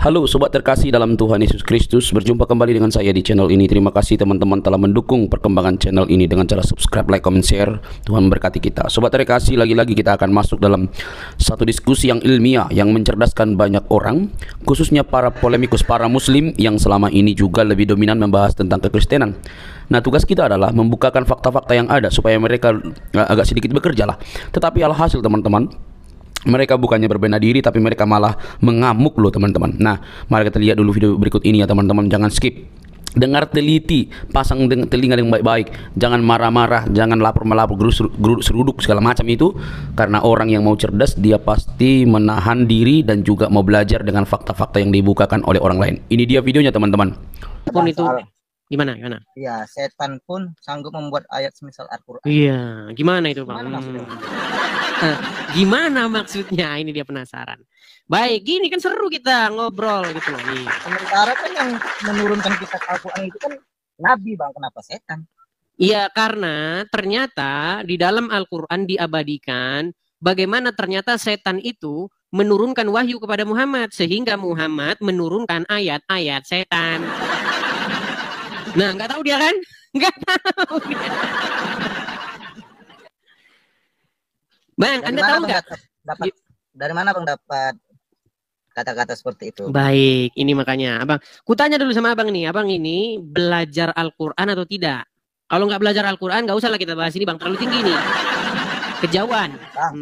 Halo sobat terkasih dalam Tuhan Yesus Kristus, berjumpa kembali dengan saya di channel ini. Terima kasih teman-teman telah mendukung perkembangan channel ini dengan cara subscribe, like, comment, share. Tuhan berkati kita. Sobat terkasih, lagi-lagi kita akan masuk dalam satu diskusi yang ilmiah yang mencerdaskan banyak orang, khususnya para polemikus, para muslim yang selama ini juga lebih dominan membahas tentang kekristenan. Nah, tugas kita adalah membukakan fakta-fakta yang ada supaya mereka agak sedikit bekerja lah. Tetapi alhasil teman-teman, mereka bukannya berbenah diri, tapi mereka malah mengamuk loh teman-teman. Nah, mari kita lihat dulu video berikut ini ya teman-teman. Jangan skip. Dengar teliti, pasang telinga dengan baik-baik. Jangan marah-marah, jangan lapor-melapor, geruduk seruduk segala macam itu. Karena orang yang mau cerdas, dia pasti menahan diri dan juga mau belajar dengan fakta-fakta yang dibukakan oleh orang lain. Ini dia videonya teman-teman. Pun itu gimana? Iya, setan pun sanggup membuat ayat semisal Al-Quran. Iya, gimana itu Bang? Gimana maksudnya? Gimana maksudnya? Ini dia penasaran. Baik, gini kan seru kita ngobrol gitu loh nih. Sementara kan yang menurunkan kitab Al-Quran itu kan Nabi, Bang. Kenapa setan? Iya, karena ternyata di dalam Al-Quran diabadikan bagaimana ternyata setan itu menurunkan wahyu kepada Muhammad, sehingga Muhammad menurunkan ayat-ayat setan. Nah, nggak tahu dia kan? Nggak tahu dia. Bang, Dari Anda mana tahu Bang nggak? dari mana Bang dapat kata-kata seperti itu? Baik, ini makanya Abang, kutanya dulu sama Abang nih, Abang ini belajar Al-Quran atau tidak? Kalau nggak belajar Al-Quran, nggak usah lah kita bahas ini Bang, terlalu tinggi nih. Kejauhan. Bang,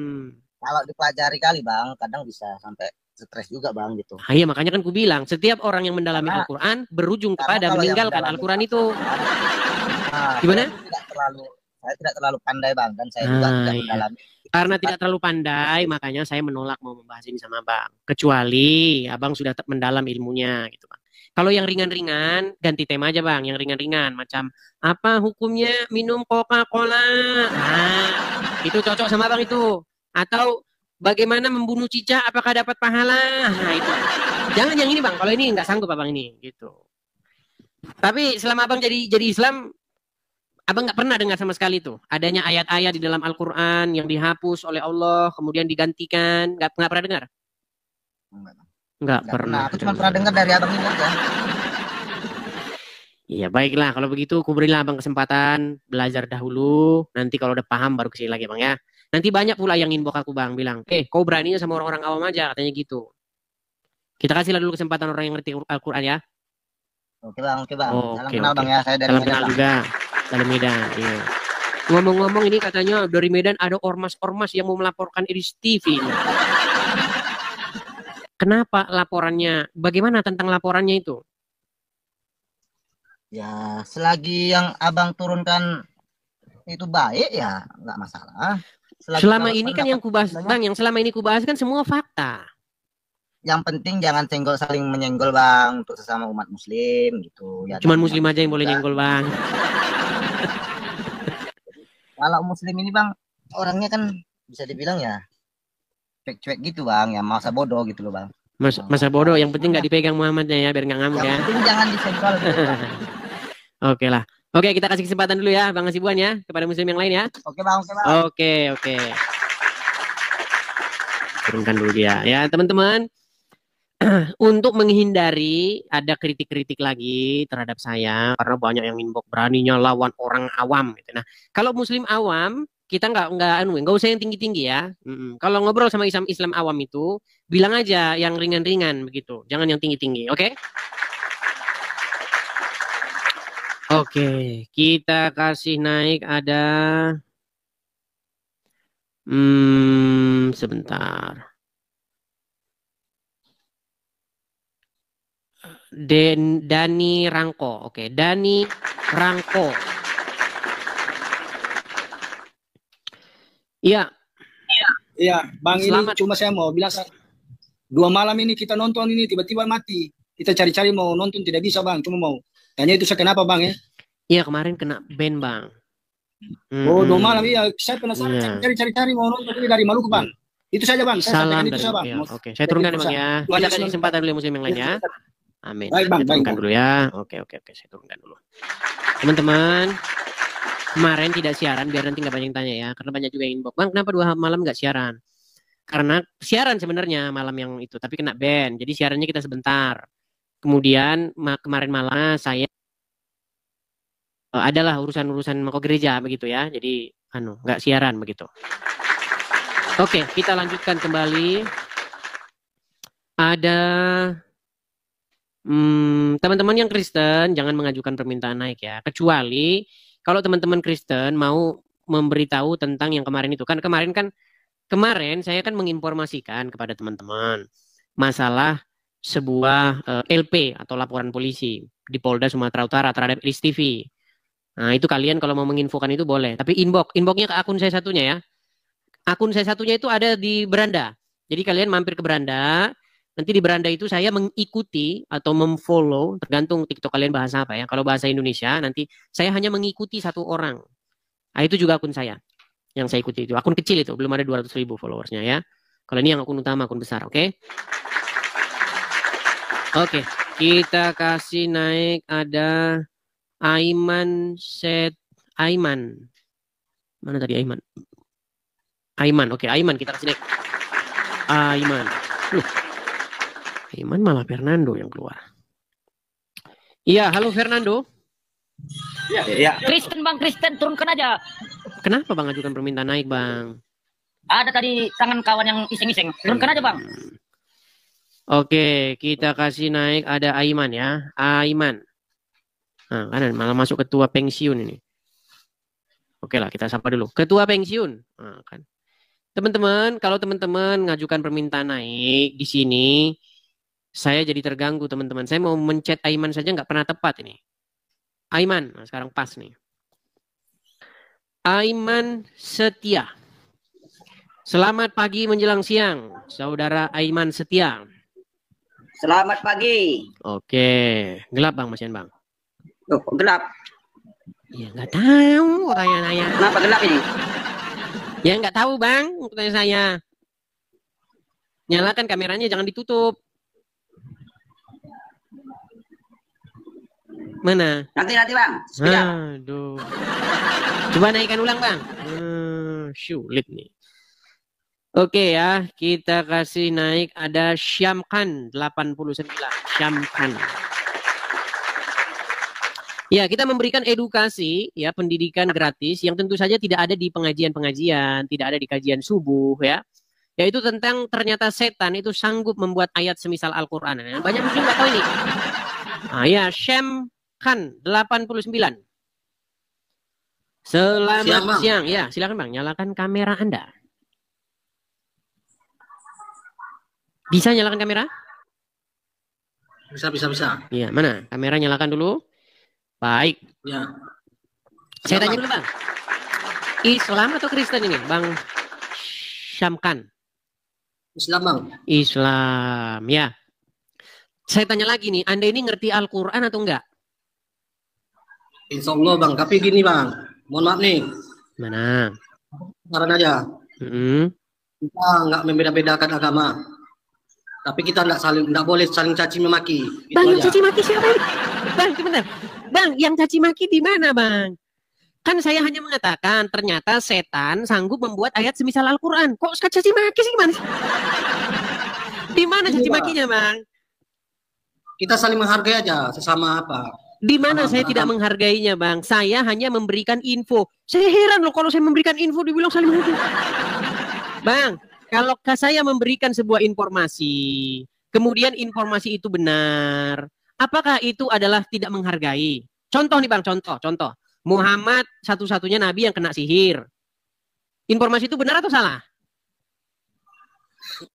kalau dipelajari kali Bang, kadang bisa sampai stres juga Bang gitu. Iya, makanya kan ku bilang, setiap orang yang mendalami Al-Quran berujung kepada meninggalkan Al-Quran itu. Nah, Gimana? Saya tidak terlalu pandai Bang, dan saya juga tidak mendalami. Karena tidak terlalu pandai, makanya saya menolak mau membahas ini sama Abang. Kecuali Abang sudah mendalam ilmunya gitu Bang. Kalau yang ringan-ringan, ganti tema aja Bang, yang ringan-ringan. Macam, apa hukumnya minum Coca-Cola? Nah, itu cocok sama Abang itu. Atau, bagaimana membunuh cicak, apakah dapat pahala? Nah, itu. Jangan yang ini Bang, kalau ini nggak sanggup Abang ini. Gitu. Tapi selama Abang jadi Islam, Abang nggak pernah dengar sama sekali tuh adanya ayat-ayat di dalam Al-Quran yang dihapus oleh Allah kemudian digantikan, nggak pernah dengar? Nggak pernah. Aku cuma pernah dengar dari Abang ini aja. Iya baiklah, kalau begitu aku berilah Abang kesempatan belajar dahulu, nanti kalau udah paham baru kesini lagi Bang ya. Nanti banyak pula yang inbox aku Bang bilang, kau beraninya sama orang-orang awam aja, katanya gitu. Kita kasihlah dulu kesempatan orang yang ngerti Al-Quran ya. Oke Bang. Salam Oke. kenal Bang ya, saya dari Salam Medan. kenal juga. Dari Medan, iya. Ngomong-ngomong ini katanya dari Medan ada ormas-ormas yang mau melaporkan Iris TV. Kenapa laporannya? Bagaimana tentang laporannya itu? Ya, selagi yang Abang turunkan itu baik ya nggak masalah. Selama ini kan yang kubahas, Bang, yang selama ini kubahas kan semua fakta. Yang penting jangan saling menyenggol Bang, untuk sesama umat muslim gitu. Ya, cuman muslim aja yang boleh nyenggol Bang. Kalau muslim ini Bang, orangnya kan bisa dibilang ya cuek-cuek gitu Bang, ya masa bodoh gitu loh Bang. Masa bodoh, yang penting nggak dipegang Muhammadnya ya, biar nggak ngamuk ya. Yang penting jangan disenggol gitu, Oke lah. Oke, kita kasih kesempatan dulu ya Bang Hasibuan ya kepada muslim yang lain ya. Oke Bang. Oke. Turunkan dulu dia ya teman-teman. Untuk menghindari ada kritik-kritik lagi terhadap saya karena banyak yang inbox beraninya lawan orang awam gitu. Nah, kalau muslim awam kita nggak usah yang tinggi-tinggi ya. Kalau ngobrol sama Islam awam itu bilang aja yang ringan-ringan begitu, jangan yang tinggi-tinggi, oke? Oke, kita kasih naik ada sebentar. Dani Rangko. Oke, Dani Rangko. Iya. Iya, Bang. Selamat. Ini cuma saya mau bilang 2 malam ini kita nonton ini tiba-tiba mati. Kita cari-cari mau nonton tidak bisa Bang, cuma mau tanya itu saya kenapa Bang ya? Iya, kemarin kena ban Bang. Oh, 2 malam iya, saya penasaran cari-cari mau nonton ini dari Maluku Bang. Itu saja Bang. Salam dari Bang. Ya, oke, saya turunkan Bang ya. Kita kasih kesempatan dulu muslim yang lain ya. Amin. Baik Bang, saya turunkan dulu ya. Oke, saya turunkan dulu. Teman-teman, kemarin tidak siaran biar nanti nggak banyak yang tanya ya, karena banyak juga yang inbox. Bang, kenapa 2 malam nggak siaran? Karena siaran sebenarnya malam yang itu, tapi kena ban. Jadi siarannya kita sebentar. Kemudian kemarin malam saya adalah urusan-urusan mau ke gereja begitu ya. Jadi nggak siaran begitu. Oke, kita lanjutkan kembali. Ada teman-teman yang Kristen jangan mengajukan permintaan naik ya. Kecuali kalau teman-teman Kristen mau memberitahu tentang yang kemarin itu. Kan kemarin saya kan menginformasikan kepada teman-teman masalah sebuah LP atau laporan polisi di Polda Sumatera Utara terhadap Iris TV. Nah, itu kalian kalau mau menginfokan itu boleh. Tapi inboxnya ke akun saya satunya ya. Akun saya satunya itu ada di beranda. Jadi kalian mampir ke beranda. Nanti di beranda itu saya mengikuti atau memfollow, tergantung TikTok kalian bahasa apa ya. Kalau bahasa Indonesia, nanti saya hanya mengikuti satu orang. Nah, itu juga akun saya. Yang saya ikuti itu. Akun kecil itu, belum ada 200.000 followersnya ya. Kalau ini yang akun utama, akun besar, oke? Oke, kita kasih naik ada Aiman. Mana tadi Aiman? Aiman, oke, Aiman kita kasih naik. Aiman. Aiman malah Fernando yang keluar. Iya, halo Fernando. Ya. Kristen Bang, Kristen turunkan aja. Kenapa Bang ajukan permintaan naik Bang? Ada tadi tangan kawan yang iseng-iseng. Turunkan aja Bang. Oke, kita kasih naik ada Aiman ya. Aiman. Nah, kan malah masuk ketua pensiun ini. Oke lah, kita sapa dulu. Ketua pensiun. Nah, kan. Teman-teman, kalau teman-teman ngajukan permintaan naik di sini, saya jadi terganggu teman-teman. Saya mau mencet Aiman saja nggak pernah tepat ini. Aiman, nah sekarang pas nih. Aiman Setia. Selamat pagi menjelang siang, saudara Aiman Setia. Selamat pagi. Oke, gelap Bang, Masian Bang. Loh, kok gelap? Ya nggak tahu, tanya-tanya. Kenapa gelap ini? Ya nggak tahu Bang, tanya saya. Nyalakan kameranya, jangan ditutup. Mana? Nanti Bang. Aduh. Coba naikkan ulang Bang. Sulit nih. Oke ya, kita kasih naik ada Syamkan 89. Syamkan. Ya, kita memberikan edukasi ya, pendidikan gratis yang tentu saja tidak ada di pengajian-pengajian, tidak ada di kajian subuh ya. Yaitu tentang ternyata setan itu sanggup membuat ayat semisal Al-Qur'an. Banyak muslim nggak tahu ini. Ah ya, Syamkan 89. Selamat siang. Ya, silakan Bang, nyalakan kamera Anda. Bisa nyalakan kamera? Bisa. Iya, mana? Kamera nyalakan dulu. Baik. Ya. Saya tanya dulu Bang. Islam atau Kristen ini, Bang Syamkan? Islam Bang. Islam, ya. Saya tanya lagi nih, Anda ini ngerti Al-Quran atau enggak? Insya Allah Bang, tapi gini Bang, mohon maaf nih. Mana? Saran aja. Kita nggak membeda-bedakan agama. Tapi kita nggak boleh saling caci memaki. Bang, yang caci maki siapa ini? Bang, sebentar. Bang, yang caci maki di mana, Bang? Kan saya hanya mengatakan ternyata setan sanggup membuat ayat semisal Al-Quran. Kok caci maki sih gimana? Di mana caci makinya, Bang? Kita saling menghargai aja sesama apa. Di mana saya tidak menghargainya, Bang? Saya hanya memberikan info. Saya heran loh kalau saya memberikan info dibilang saling menghargai. Bang, kalau saya memberikan sebuah informasi, kemudian informasi itu benar, apakah itu adalah tidak menghargai? Contoh nih Bang, contoh. Muhammad satu-satunya nabi yang kena sihir. Informasi itu benar atau salah?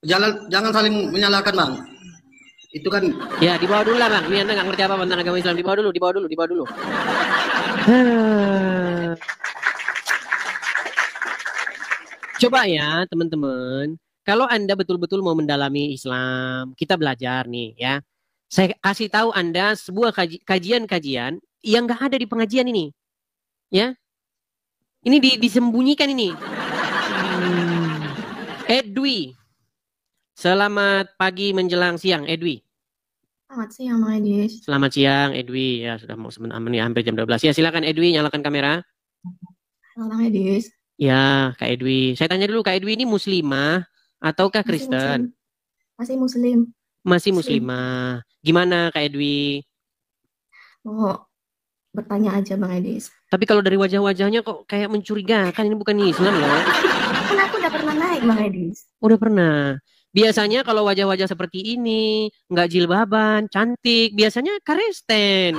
Jangan saling menyalahkan Bang. Itu kan ya di bawah dulu lah Bang. Ini Anda nggak ngerti apa tentang agama Islam. Di bawah dulu. Coba ya teman-teman, kalau Anda betul-betul mau mendalami Islam, kita belajar nih ya. Saya kasih tahu Anda sebuah kajian-kajian yang nggak ada di pengajian ini, ya. Ini disembunyikan ini. Edwi, selamat pagi menjelang siang, Edwi. Selamat siang, Bang Edis. Selamat siang, Edwi. Ya sudah mau sebentar, hampir jam 12. Ya silakan Edwi, nyalakan kamera. Halo, Bang Edis. Ya, Kak Edwi. Saya tanya dulu, Kak Edwi ini muslimah ataukah Masih Kristen? Masih Muslim. Masih muslimah. Gimana Kak Edwi? Mau bertanya aja Bang Edis. Tapi kalau dari wajah-wajahnya kok kayak mencurigakan, ini bukan Islam loh. Kan aku udah pernah naik Bang Edis. Udah pernah. Biasanya kalau wajah-wajah seperti ini, nggak jilbaban, cantik, biasanya Kristen.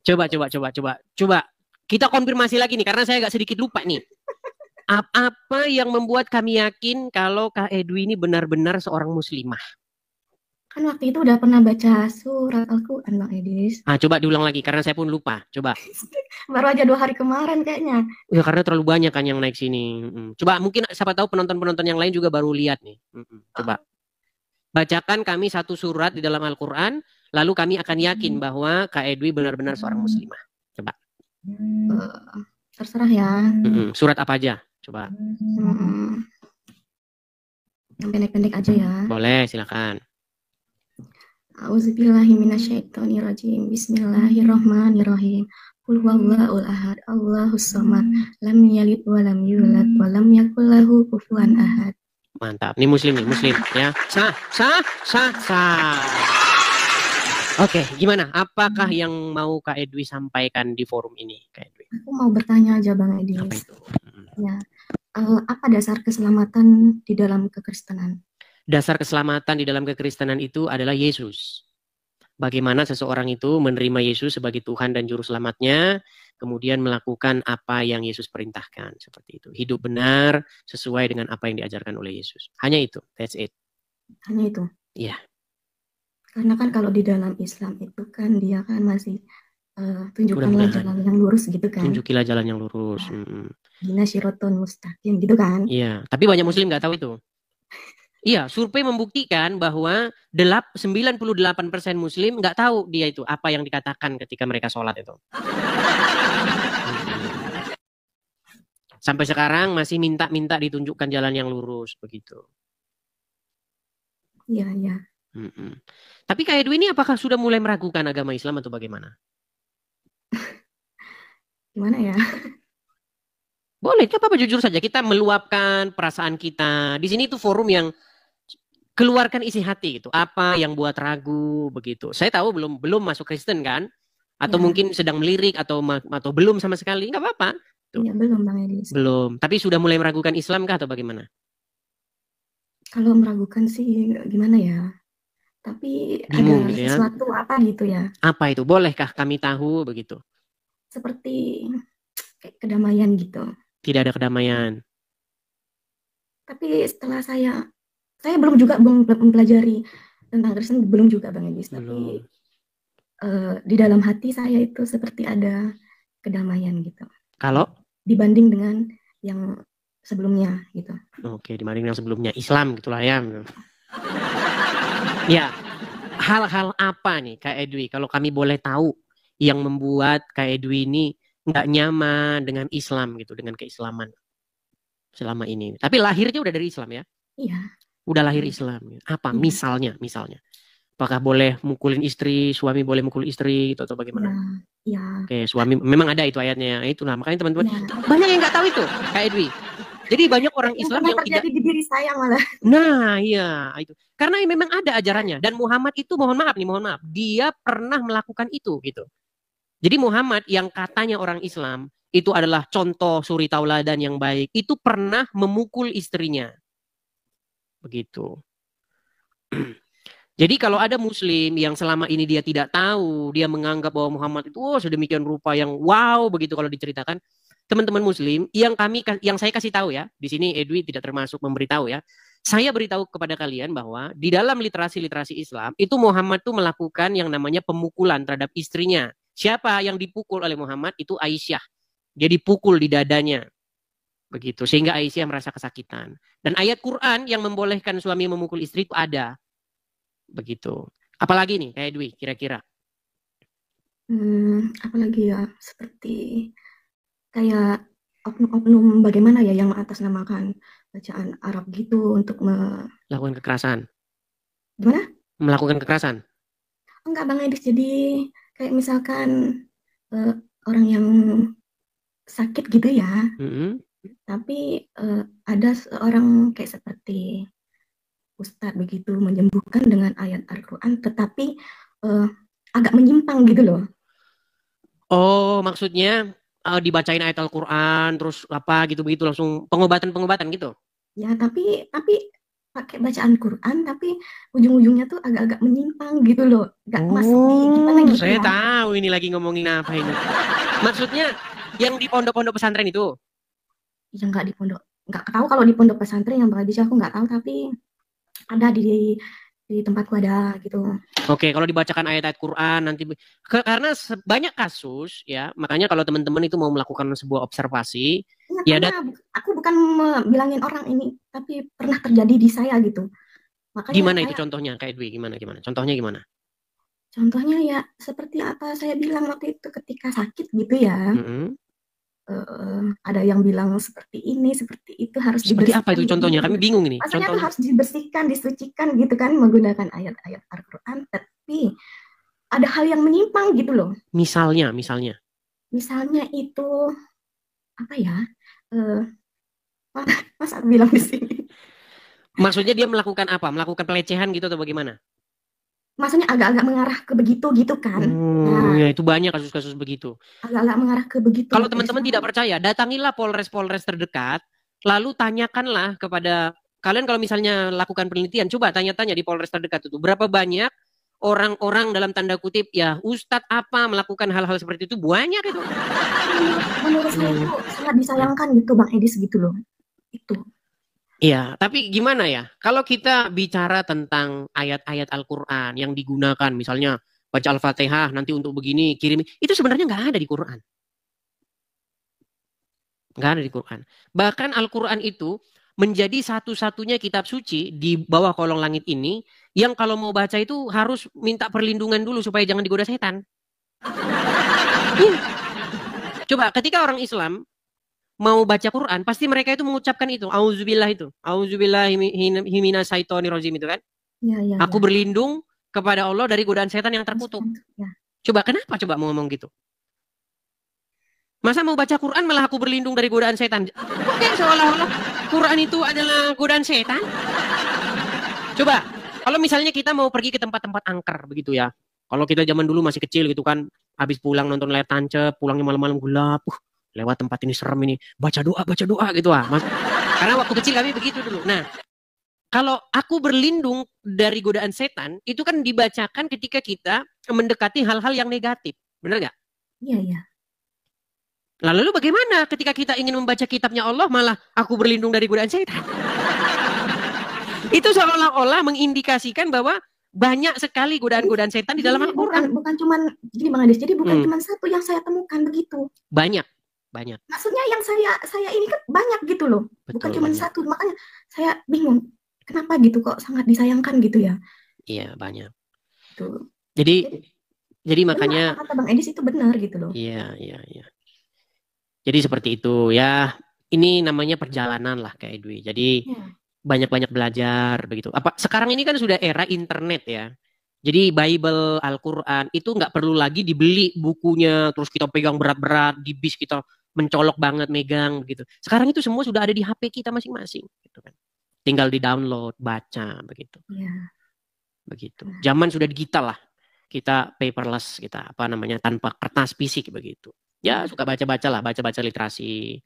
Coba. Kita konfirmasi lagi nih, karena saya agak sedikit lupa nih. Apa yang membuat kami yakin kalau Kak Edwi ini benar-benar seorang muslimah? Kan waktu itu udah pernah baca surat Al-Quran Bang Edis. Coba diulang lagi, karena saya pun lupa. Coba. Baru aja 2 hari kemarin kayaknya. Ya karena terlalu banyak kan yang naik sini. Coba mungkin siapa tahu penonton-penonton yang lain juga baru lihat nih. Coba. Bacakan kami satu surat di dalam Al-Quran, lalu kami akan yakin bahwa Kak Edwi benar-benar seorang muslimah. Coba. Terserah ya. Surat apa aja? Coba. Yang pendek-pendek aja ya. Boleh, silakan. A'udzubillahi minasyaitonirrajim. Bismillahirrahmanirrahim. Qul huwallahul ahad, Allahus samad, lam yalid wa lam yulad wa lam yakul lahu kufuwan ahad. Mantap. Ini muslim ya. Sah. Oke, gimana? Apakah yang mau Kak Edwi sampaikan di forum ini, Kak Edwi? Aku mau bertanya aja Bang Edis. Apa itu? Ya. Apa dasar keselamatan di dalam kekristenan? Dasar keselamatan di dalam kekristenan itu adalah Yesus. Bagaimana seseorang itu menerima Yesus sebagai Tuhan dan Juru Selamatnya, kemudian melakukan apa yang Yesus perintahkan. Seperti itu. Hidup benar sesuai dengan apa yang diajarkan oleh Yesus. Hanya itu. That's it. Hanya itu? Iya. Karena kan kalau di dalam Islam itu kan dia kan masih tunjukkanlah jalan yang lurus gitu kan. Tunjukilah jalan yang lurus. Gina sirotun mustaqim gitu kan. Iya. Tapi banyak muslim nggak tahu itu. Iya, survei membuktikan bahwa 98% muslim nggak tahu dia itu apa yang dikatakan ketika mereka sholat itu. Sampai sekarang masih minta ditunjukkan jalan yang lurus begitu. Iya. Tapi Kak Edwi ini apakah sudah mulai meragukan agama Islam atau bagaimana? Gimana ya? Boleh, nggak apa-apa, jujur saja. Kita meluapkan perasaan kita. Di sini itu forum yang keluarkan isi hati gitu. Apa yang buat ragu begitu. Saya tahu belum masuk Kristen kan? Atau mungkin sedang melirik atau belum sama sekali. Nggak apa-apa. Iya, belum Bang Edis. Belum. Tapi sudah mulai meragukan Islam kah atau bagaimana? Kalau meragukan sih gimana ya? Tapi bingung ada gitu ya? Sesuatu apa gitu ya? Apa itu? Bolehkah kami tahu begitu? Seperti kayak kedamaian gitu. Tidak ada kedamaian. Tapi setelah saya belum mempelajari tentang Kristen, belum juga Bang Edis. Tapi di dalam hati saya itu seperti ada kedamaian gitu. Kalau? Dibanding dengan yang sebelumnya gitu. Oke, dibanding yang sebelumnya. Islam gitulah ya. Ya, hal-hal apa nih Kak Edwi, kalau kami boleh tahu, yang membuat Kak Edwi ini nggak nyaman dengan Islam gitu, dengan keislaman selama ini. Tapi lahirnya udah dari Islam ya? Iya. Udah lahir Islam. Apa? Misalnya. Apakah boleh mukulin istri, suami boleh mukul istri gitu, atau bagaimana? Iya. Oke, suami, memang ada itu ayatnya. Itulah, makanya teman-teman banyak yang nggak tahu itu, Kak Edwi. Jadi banyak orang Islam yang tidak di diri saya malah. Nah, iya itu. Karena memang ada ajarannya, dan Muhammad itu mohon maaf, dia pernah melakukan itu gitu. Jadi Muhammad yang katanya orang Islam itu adalah contoh suri tauladan yang baik, itu pernah memukul istrinya. Begitu. Jadi kalau ada muslim yang selama ini dia tidak tahu, dia menganggap bahwa Muhammad itu sedemikian rupa yang wow begitu kalau diceritakan, teman-teman muslim yang saya kasih tahu ya, di sini Edwi tidak termasuk memberitahu ya. Saya beritahu kepada kalian bahwa di dalam literasi Islam itu Muhammad tuh melakukan yang namanya pemukulan terhadap istrinya. Siapa yang dipukul oleh Muhammad? Itu Aisyah. Dia dipukul di dadanya. Begitu, sehingga Aisyah merasa kesakitan. Dan ayat Quran yang membolehkan suami memukul istri itu ada. Begitu. Apalagi nih kayak Edwi kira-kira? Apalagi ya, seperti kayak oknum-oknum bagaimana ya yang mengatasnamakan bacaan Arab gitu untuk melakukan kekerasan. Gimana? Melakukan kekerasan? Enggak Bang Edis, jadi kayak misalkan orang yang sakit gitu ya, Tapi ada seorang kayak seperti Ustadz begitu menyembuhkan dengan ayat Al-Quran, tetapi agak menyimpang gitu loh. Oh, maksudnya dibacain ayat Al-Quran, terus apa gitu begitu langsung pengobatan-pengobatan gitu. Ya, tapi pakai bacaan Quran, tapi ujung-ujungnya tuh agak-agak menyimpang gitu loh. Gak masuk di gimana Oh, gitu saya ya. tahu ini lagi ngomongin apa ini. Maksudnya yang di pondok-pondok pesantren itu. Yang nggak di pondok, nggak tahu kalau di pondok pesantren yang Bang Edis aku nggak tahu, tapi ada di tempatku ada gitu. Oke, kalau dibacakan ayat-ayat Quran nanti karena banyak kasus ya, makanya kalau teman-teman itu mau melakukan sebuah observasi, ya aku bukan bilangin orang ini, tapi pernah terjadi di saya gitu. Makanya gimana itu contohnya, Kak Edwi? Gimana? Contohnya gimana? Contohnya ya seperti apa saya bilang waktu itu ketika sakit gitu ya. Ada yang bilang seperti ini, seperti itu harus seperti dibersihkan. Apa itu contohnya? Kami bingung ini. Maksudnya itu harus dibersihkan, disucikan gitu kan menggunakan ayat-ayat Al-Quran, tapi ada hal yang menyimpang gitu loh. Misalnya itu apa ya? Masa bilang di sini? Maksudnya dia melakukan apa? Melakukan pelecehan gitu atau bagaimana? Maksudnya agak-agak mengarah ke begitu gitu kan? Ya itu banyak kasus-kasus begitu. Agak-agak mengarah ke begitu. Kalau teman-teman tidak percaya, datangilah polres-polres terdekat, lalu tanyakanlah kepada kalian kalau misalnya lakukan penelitian, coba tanya-tanya di polres terdekat itu berapa banyak orang-orang dalam tanda kutip ya Ustadz apa melakukan hal-hal seperti itu, banyak itu. Menurut saya itu sangat disayangkan gitu Bang Edis gitu loh. Itu. Iya, tapi gimana ya? Kalau kita bicara tentang ayat-ayat Al-Quran yang digunakan, misalnya baca Al-Fatihah nanti untuk begini, kirim, itu sebenarnya nggak ada di Quran. Nggak ada di Quran. Bahkan Al-Quran itu menjadi satu-satunya kitab suci di bawah kolong langit ini yang kalau mau baca itu harus minta perlindungan dulu supaya jangan digoda setan. Coba ketika orang Islam mau baca Quran, pasti mereka itu mengucapkan itu, auzubillah itu. Auzubillahi minasyaitonirrajim itu kan. Ya. Aku berlindung kepada Allah dari godaan setan yang terkutuk. Ya. Coba kenapa mau ngomong gitu? Masa mau baca Quran malah aku berlindung dari godaan setan? Oke, seolah-olah Quran itu adalah godaan setan. Coba, kalau misalnya kita mau pergi ke tempat-tempat angker begitu ya. Kalau kita zaman dulu masih kecil gitu kan, habis pulang nonton layar tancap, pulangnya malam-malam gelap. Lewat tempat ini serem ini, baca doa gitu ah. Karena waktu kecil kami begitu dulu. Nah, kalau aku berlindung dari godaan setan, itu kan dibacakan ketika kita mendekati hal-hal yang negatif. Benar nggak? Iya. Lalu bagaimana ketika kita ingin membaca kitabnya Allah, malah aku berlindung dari godaan setan? Itu seolah-olah mengindikasikan bahwa banyak sekali godaan-godaan setan di dalam Al-Quran. Bukan cuma, jadi Bang Ades, jadi bukan cuma satu yang saya temukan begitu. Banyak. Maksudnya yang saya ini kan banyak gitu loh. Betul, bukan cuma satu, makanya saya bingung. Kenapa gitu kok sangat disayangkan gitu ya? Iya, banyak. Tuh. Jadi makanya kata Bang Edis itu benar gitu loh. Iya. Jadi seperti itu ya. Ini namanya perjalanan lah Kak Edwi. Jadi banyak-banyak belajar begitu. Sekarang ini kan sudah era internet ya. Jadi Bible, Al-Quran itu nggak perlu lagi dibeli bukunya, terus kita pegang berat-berat di bis kita mencolok banget megang begitu. Sekarang itu semua sudah ada di HP kita masing-masing, gitu kan. Tinggal di-download, baca begitu. Iya. Begitu. Zaman sudah digital lah. Kita paperless, kita tanpa kertas fisik begitu. Ya suka baca literasi.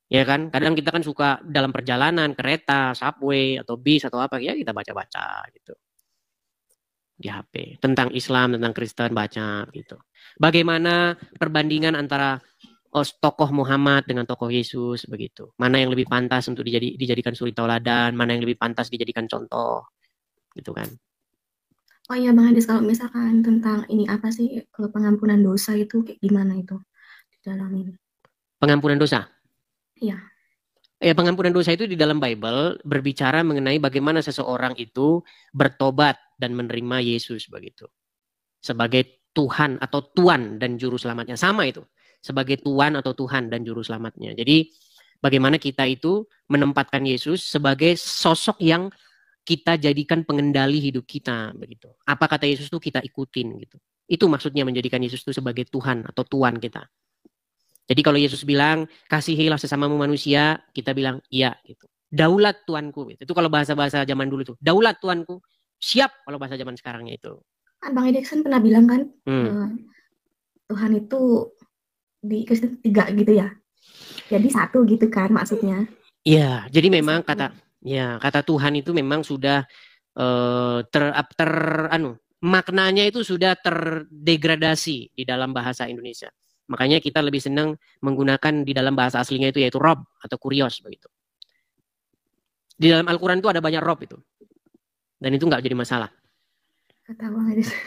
Ya kan, kadang kita kan suka dalam perjalanan kereta, subway atau bis atau apa ya kita baca gitu di HP tentang Islam, tentang Kristen baca gitu. Bagaimana perbandingan antara tokoh Muhammad dengan tokoh Yesus begitu. Mana yang lebih pantas untuk dijadikan suri tauladan, mana yang lebih pantas dijadikan contoh gitu kan. Oh iya Bang Ades, kalau misalkan tentang ini apa sih kalau pengampunan dosa itu kayak gimana itu di dalam ini? Pengampunan dosa? Iya. Ya, pengampunan dosa itu di dalam Bible berbicara mengenai bagaimana seseorang itu bertobat dan menerima Yesus begitu. Sebagai Tuhan atau Tuan dan Juru Selamatnya. Sama itu. Sebagai Tuan atau Tuhan dan Juru Selamatnya. Jadi bagaimana kita itu menempatkan Yesus sebagai sosok yang kita jadikan pengendali hidup kita begitu. Apa kata Yesus itu kita ikutin gitu. Itu maksudnya menjadikan Yesus itu sebagai Tuhan atau Tuan kita. Jadi kalau Yesus bilang kasihilah sesamamu manusia, kita bilang iya gitu. Daulat Tuanku gitu. Itu kalau bahasa-bahasa zaman dulu tuh. Daulat Tuanku. Siap kalau bahasa zaman sekarangnya itu. Kan Bang Edison pernah bilang kan, Tuhan itu di Kristen 3 gitu ya. Jadi 1 gitu kan maksudnya. Iya, jadi memang kata Tuhan itu memang sudah maknanya itu sudah terdegradasi di dalam bahasa Indonesia. Makanya kita lebih senang menggunakan di dalam bahasa aslinya itu yaitu Rob atau Kurios begitu. Di dalam Al-Quran itu ada banyak Rob itu. Dan itu nggak jadi masalah. Kata Bang Edison.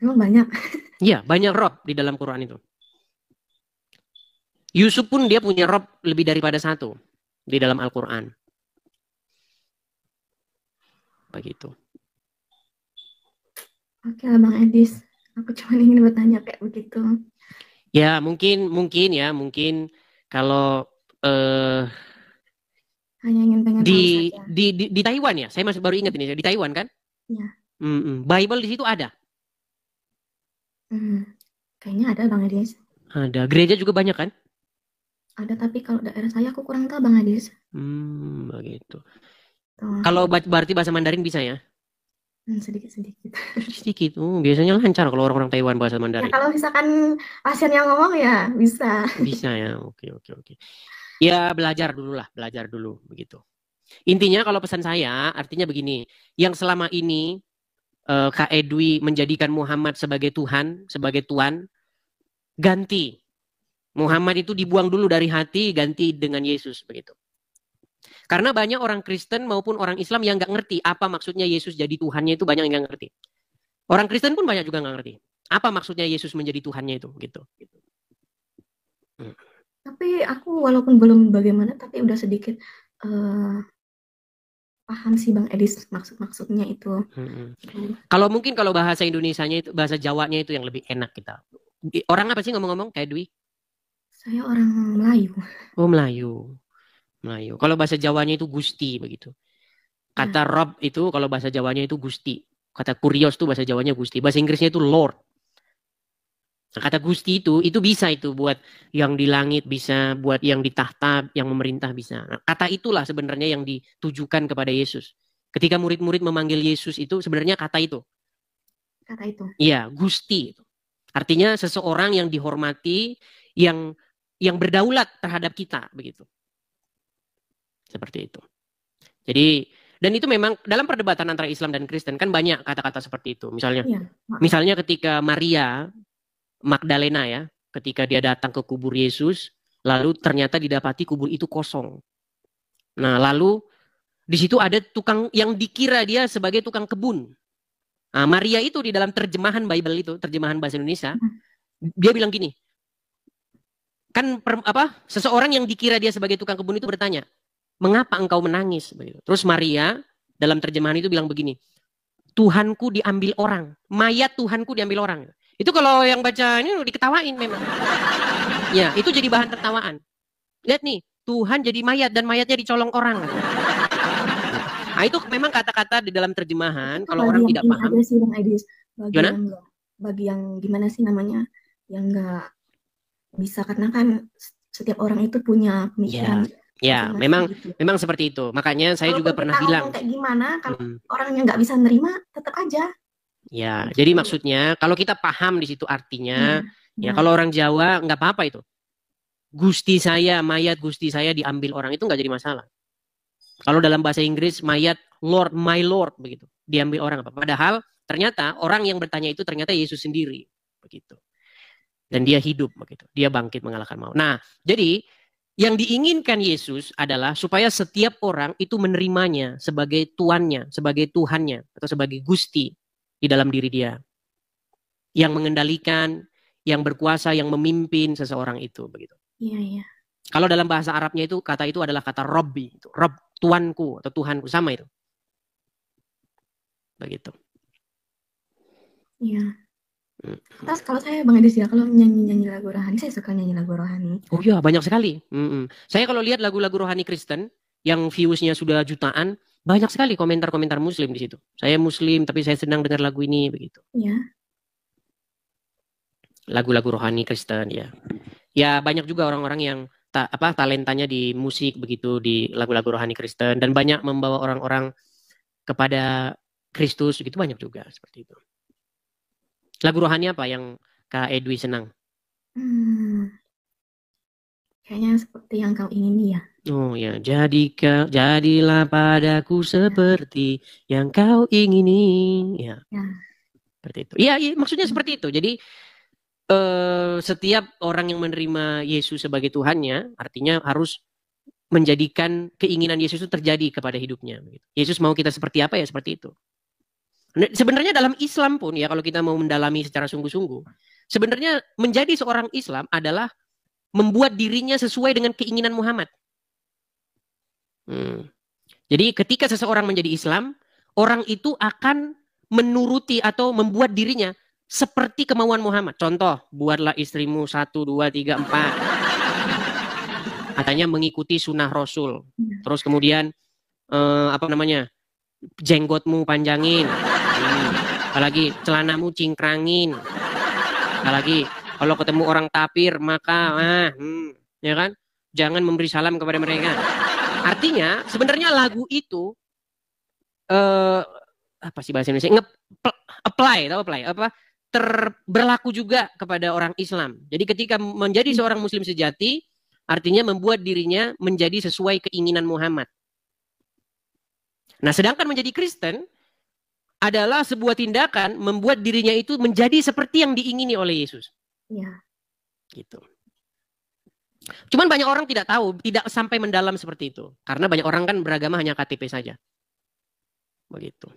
Emang banyak. Iya, banyak Rob di dalam Quran itu. Yusuf pun dia punya Rob lebih daripada 1 di dalam Al-Quran. Begitu. Oke lah Bang Edis. Aku cuma ingin bertanya kayak begitu. Ya mungkin kalau hanya ingin pengen tahu saja. Di Taiwan ya, saya masih baru ingat ini di Taiwan kan? Iya. Bible di situ ada. Kayaknya ada Bang Edis. Ada. Gereja juga banyak kan? Ada, tapi kalau daerah saya aku kurang tahu Bang Edis. Begitu. Kalau berarti bahasa Mandarin bisa ya? Sedikit-sedikit. Sedikit. Biasanya lancar kalau orang-orang Taiwan bahasa Mandarin. Ya, kalau misalkan pasien yang ngomong ya bisa. Bisa ya. Oke. Ya belajar dulu begitu. Intinya kalau pesan saya artinya begini, yang selama ini Kak Edwi menjadikan Muhammad sebagai Tuhan, sebagai Tuan, ganti. Muhammad itu dibuang dulu dari hati, ganti dengan Yesus begitu. Karena banyak orang Kristen maupun orang Islam yang nggak ngerti apa maksudnya Yesus jadi Tuhannya, itu banyak yang nggak ngerti. Orang Kristen pun banyak juga nggak ngerti apa maksudnya Yesus menjadi Tuhannya itu gitu. Tapi aku walaupun belum bagaimana, tapi udah sedikit paham sih Bang Edis maksudnya itu. Kalau mungkin kalau bahasa Indonesianya itu, bahasa Jawanya itu yang lebih enak kita. Orang apa sih ngomong-ngomong kayak Dwi? Saya orang Melayu. Oh Melayu. Kalau bahasa Jawanya itu Gusti begitu. Kata Rob itu kalau bahasa Jawanya itu Gusti. Kata Kurios itu bahasa Jawanya Gusti. Bahasa Inggrisnya itu Lord. Nah, kata Gusti itu bisa itu buat yang di langit, bisa buat yang di tahta, yang memerintah bisa. Nah, kata itulah sebenarnya yang ditujukan kepada Yesus. Ketika murid-murid memanggil Yesus itu sebenarnya kata itu. Kata itu. Iya, Gusti itu. Artinya seseorang yang dihormati, yang berdaulat terhadap kita begitu. Seperti itu. Jadi, dan itu memang dalam perdebatan antara Islam dan Kristen kan banyak kata-kata seperti itu. Misalnya ketika Maria Magdalena ya, ketika dia datang ke kubur Yesus, lalu ternyata didapati kubur itu kosong. Nah, lalu di situ ada tukang yang dikira dia sebagai tukang kebun. Nah, Maria itu di dalam terjemahan Bible itu, terjemahan bahasa Indonesia, dia bilang gini. Kan seseorang yang dikira dia sebagai tukang kebun itu bertanya, "Mengapa engkau menangis?" Begitu. Terus Maria dalam terjemahan itu bilang begini, "Tuhanku diambil orang, mayat Tuhanku diambil orang." Itu kalau yang baca ini diketawain memang. Ya, itu jadi bahan tertawaan. Lihat nih, Tuhan jadi mayat dan mayatnya dicolong orang. Nah, itu memang kata-kata di dalam terjemahan itu kalau orang tidak paham. Sih, Bang Edis. Bagi yang gimana sih namanya? Yang enggak bisa, karena kan setiap orang itu punya pemikiran. Ya, memang seperti itu. Makanya saya juga pernah bilang kayak gimana kalau orangnya nggak bisa nerima, tetap aja. Ya, jadi maksudnya kalau kita paham di situ artinya, ya kalau orang Jawa nggak apa-apa itu. Gusti saya, mayat Gusti saya diambil orang, itu nggak jadi masalah. Kalau dalam bahasa Inggris mayat Lord, my Lord begitu, diambil orang apa? Padahal ternyata orang yang bertanya itu ternyata Yesus sendiri begitu. Dan dia hidup begitu. Dia bangkit mengalahkan maut. Nah, jadi yang diinginkan Yesus adalah supaya setiap orang itu menerimanya sebagai tuannya, sebagai Tuhannya, atau sebagai Gusti di dalam diri dia. Yang mengendalikan, yang berkuasa, yang memimpin seseorang itu begitu. Iya. Kalau dalam bahasa Arabnya itu kata itu adalah kata Robbi, itu Rob, tuanku atau Tuhanku, sama itu. Begitu. Iya. Terus kalau saya Bang Edis ya, kalau nyanyi lagu rohani, saya suka nyanyi lagu rohani. Oh iya, banyak sekali. Saya kalau lihat lagu-lagu rohani Kristen yang viewsnya sudah jutaan, banyak sekali komentar-komentar Muslim di situ. Saya Muslim tapi saya senang dengar lagu ini begitu. Iya. lagu-lagu rohani Kristen ya. Ya banyak juga orang-orang yang talentanya di musik begitu, di lagu-lagu rohani Kristen, dan banyak membawa orang-orang kepada Kristus gitu, banyak juga seperti itu. Lagu rohani apa yang Kak Edwi senang? Kayaknya seperti yang kau ingini ya. Oh ya, jadilah padaku seperti yang kau ingini. Ya. Seperti itu. Iya, maksudnya seperti itu. Jadi setiap orang yang menerima Yesus sebagai Tuhannya, artinya harus menjadikan keinginan Yesus itu terjadi kepada hidupnya. Yesus mau kita seperti apa ya, seperti itu. Sebenarnya dalam Islam pun ya, kalau kita mau mendalami secara sungguh-sungguh, sebenarnya menjadi seorang Islam adalah membuat dirinya sesuai dengan keinginan Muhammad. Jadi ketika seseorang menjadi Islam, orang itu akan menuruti atau membuat dirinya seperti kemauan Muhammad. Contoh, buatlah istrimu 1, 2, 3, 4. Katanya mengikuti sunnah Rasul. Terus kemudian jenggotmu panjangin. Apalagi celanamu cingkrangin. Apalagi kalau ketemu orang kafir maka ya kan, jangan memberi salam kepada mereka. Artinya sebenarnya lagu itu apa sih bahasa Indonesia? Berlaku juga kepada orang Islam. Jadi ketika menjadi seorang Muslim sejati, artinya membuat dirinya menjadi sesuai keinginan Muhammad. Nah, sedangkan menjadi Kristen adalah sebuah tindakan membuat dirinya itu menjadi seperti yang diingini oleh Yesus. Ya. Gitu. Cuman banyak orang tidak tahu, tidak sampai mendalam seperti itu. Karena banyak orang kan beragama hanya KTP saja. Begitu.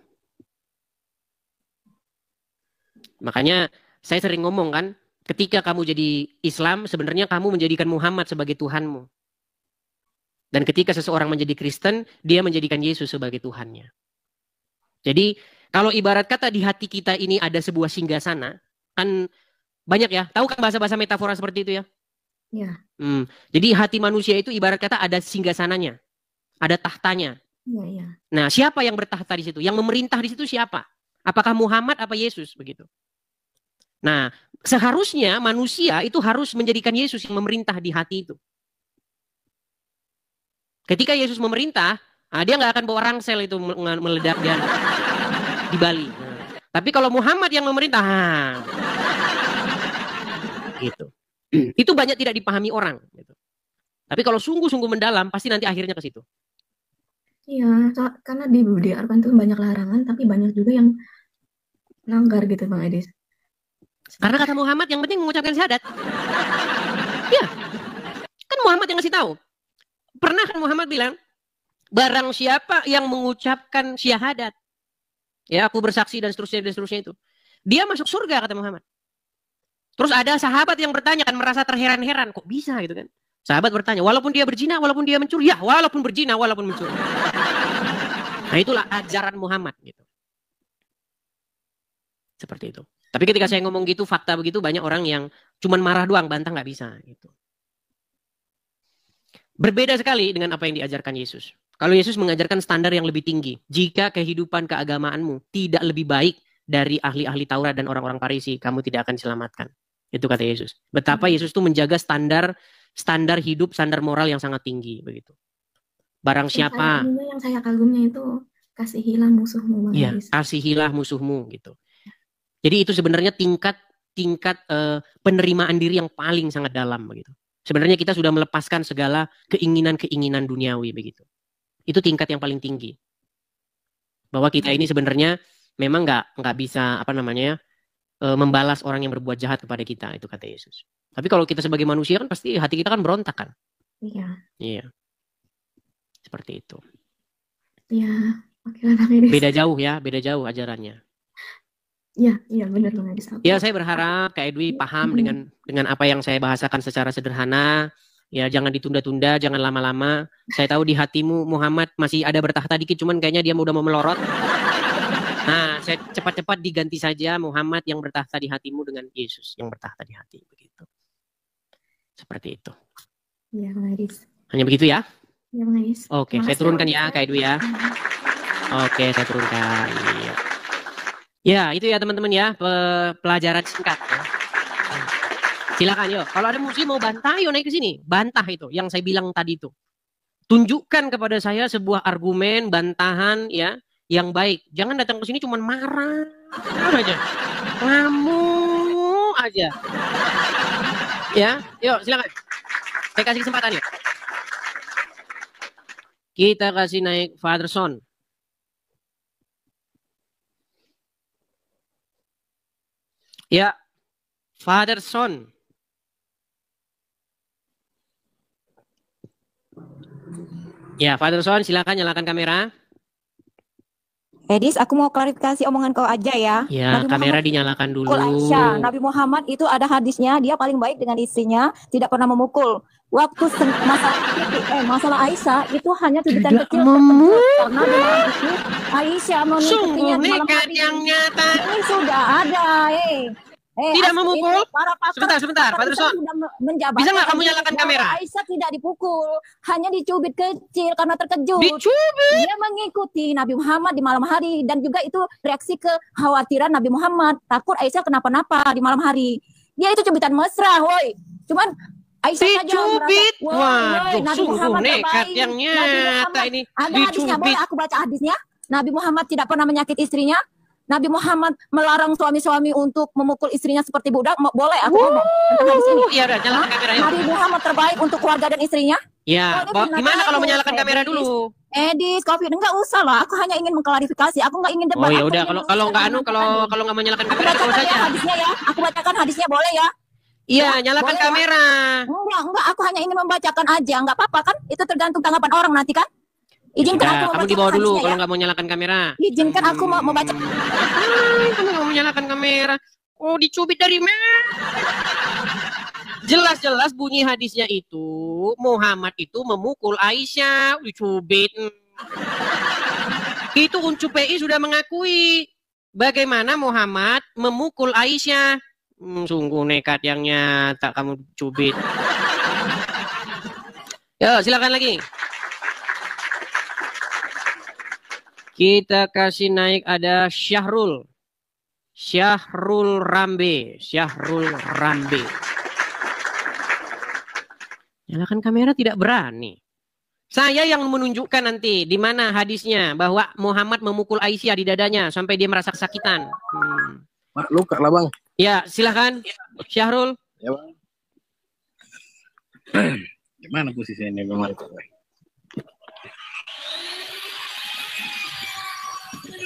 Makanya saya sering ngomong kan, ketika kamu jadi Islam, sebenarnya kamu menjadikan Muhammad sebagai Tuhanmu. Dan ketika seseorang menjadi Kristen, dia menjadikan Yesus sebagai Tuhannya. Jadi kalau ibarat kata di hati kita ini ada sebuah singgasana, kan banyak ya, tahu kan bahasa-bahasa metafora seperti itu ya? Ya. Jadi hati manusia itu ibarat kata ada singgasananya, ada tahtanya. Ya. Nah, siapa yang bertahta di situ? Yang memerintah di situ siapa? Apakah Muhammad apa Yesus begitu? Nah, seharusnya manusia itu harus menjadikan Yesus yang memerintah di hati itu. Ketika Yesus memerintah, dia nggak akan bawa rangsel itu meledak di Bali. Tapi kalau Muhammad yang memerintah, gitu. Itu banyak tidak dipahami orang. Gitu. Tapi kalau sungguh-sungguh mendalam, pasti nanti akhirnya ke situ. Iya, karena di budaya Arkan itu banyak larangan, tapi banyak juga yang langgar gitu Bang Edis. Karena kata Muhammad yang penting mengucapkan syahadat. Ya, kan Muhammad yang ngasih tahu. Pernah kan Muhammad bilang, barang siapa yang mengucapkan syahadat, ya aku bersaksi dan seterusnya itu, dia masuk surga kata Muhammad. Terus ada sahabat yang bertanya kan, merasa terheran-heran, kok bisa gitu kan? Sahabat bertanya, walaupun dia berzina, walaupun dia mencuri, ya walaupun berzina, walaupun mencuri. Nah itulah ajaran Muhammad gitu. Seperti itu. Tapi ketika saya ngomong gitu, fakta begitu, banyak orang yang cuman marah doang, bantah nggak bisa gitu. Berbeda sekali dengan apa yang diajarkan Yesus. Kalau Yesus mengajarkan standar yang lebih tinggi. Jika kehidupan keagamaanmu tidak lebih baik dari ahli-ahli Taurat dan orang-orang Farisi, kamu tidak akan diselamatkan. Itu kata Yesus. Betapa Yesus itu menjaga standar hidup, standar moral yang sangat tinggi begitu. Barang siapa yang saya kagumnya itu kasihilah musuhmu. Iya, kasihilah musuhmu gitu. Jadi itu sebenarnya tingkat penerimaan diri yang paling sangat dalam begitu. Sebenarnya kita sudah melepaskan segala keinginan-keinginan duniawi begitu. Itu tingkat yang paling tinggi. Bahwa kita ini sebenarnya memang nggak bisa membalas orang yang berbuat jahat kepada kita, itu kata Yesus. Tapi kalau kita sebagai manusia kan pasti hati kita kan berontak kan. Iya. Seperti itu. Iya. Oke lah Bang Edis. Beda jauh ajarannya. Iya benar Bang Edis. Ya saya berharap Kak Edwi paham dengan apa yang saya bahasakan secara sederhana. Ya jangan ditunda-tunda, jangan lama-lama. Saya tahu di hatimu Muhammad masih ada bertahta dikit, cuman kayaknya dia udah mau melorot. Nah, saya cepat-cepat diganti saja Muhammad yang bertahta di hatimu dengan Yesus yang bertahta di hati begitu. Seperti itu. Iya Bang Edis. Hanya begitu ya? Iya Bang Edis. Oke, saya turunkan ya Kak Edwi ya. Oke, saya turunkan. Iya. Ya, itu ya teman-teman ya, pelajaran singkat. Silakan yuk. Kalau ada muslim mau bantah, yuk naik ke sini. Bantah itu yang saya bilang tadi itu. Tunjukkan kepada saya sebuah argumen bantahan ya yang baik. Jangan datang ke sini cuma marah aja. Ngamuk aja. Ya, yuk silakan. Saya kasih kesempatan yuk. Kita kasih naik Father Son. Ya, Father Son. Ya, Father Son, silakan nyalakan kamera. Edis, aku mau klarifikasi omongan kau aja ya. Ya, Nabi kamera Muhammad dinyalakan dulu. mukul Aisyah. Nabi Muhammad itu ada hadisnya, dia paling baik dengan istrinya, tidak pernah memukul. Waktu masalah Aisyah itu hanya cubitan kecil karena di malam itu Aisyah menutupinya di malam hari. Yang nyata. Ini sudah ada, tidak memukul. Sebentar, Pak Terson. Bisa nggak kamu nyalakan kamera? Aisyah tidak dipukul, hanya dicubit kecil karena terkejut. Dicubit? Dia mengikuti Nabi Muhammad di malam hari dan juga itu reaksi kekhawatiran Nabi Muhammad, takut Aisyah kenapa-napa di malam hari. Dia itu cubitan mesra, woi. Cuman Aisyah dicubit. Waduh, Nabi sungguh Muhammad nekat yang nyata ini. Ada hadisnya, boleh aku baca hadisnya? Nabi Muhammad tidak pernah menyakiti istrinya. Nabi Muhammad melarang suami-suami untuk memukul istrinya seperti budak. Boleh aku ngomong tentang hadis ini? Iya, udah nyalakan kamera ya. Nabi Muhammad terbaik untuk keluarga dan istrinya. Ya, gimana kalau menyalakan kamera dulu? Edis, Covid enggak usah lah. Aku hanya ingin mengklarifikasi. Aku enggak ingin debat. Oh ya udah, kalau nggak menyalakan kamera terus saja. Hadisnya ya. Aku bacakan hadisnya, boleh ya? Iya, nyalakan boleh, kamera. Enggak, aku hanya ingin membacakan aja. Enggak apa-apa kan? Itu tergantung tanggapan orang nanti kan? Izinkan aku kamu dibawa dulu kalau ya? nggak mau nyalakan kamera. Izinkan aku mau membaca. Kamu nggak mau nyalakan kamera. Oh, dicubit dari mana? Jelas-jelas bunyi hadisnya itu Muhammad itu memukul Aisyah, dicubit. Itu Uncu PI sudah mengakui bagaimana Muhammad memukul Aisyah. Sungguh nekat yang nyata kamu cubit. Ya, silakan lagi. Kita kasih naik ada Syahrul Rambe. Nyalakan kamera tidak berani. Saya yang menunjukkan nanti di mana hadisnya bahwa Muhammad memukul Aisyah di dadanya sampai dia merasa kesakitan. Luka lah bang. Ya, silahkan Syahrul. Ya bang. Gimana posisinya bang?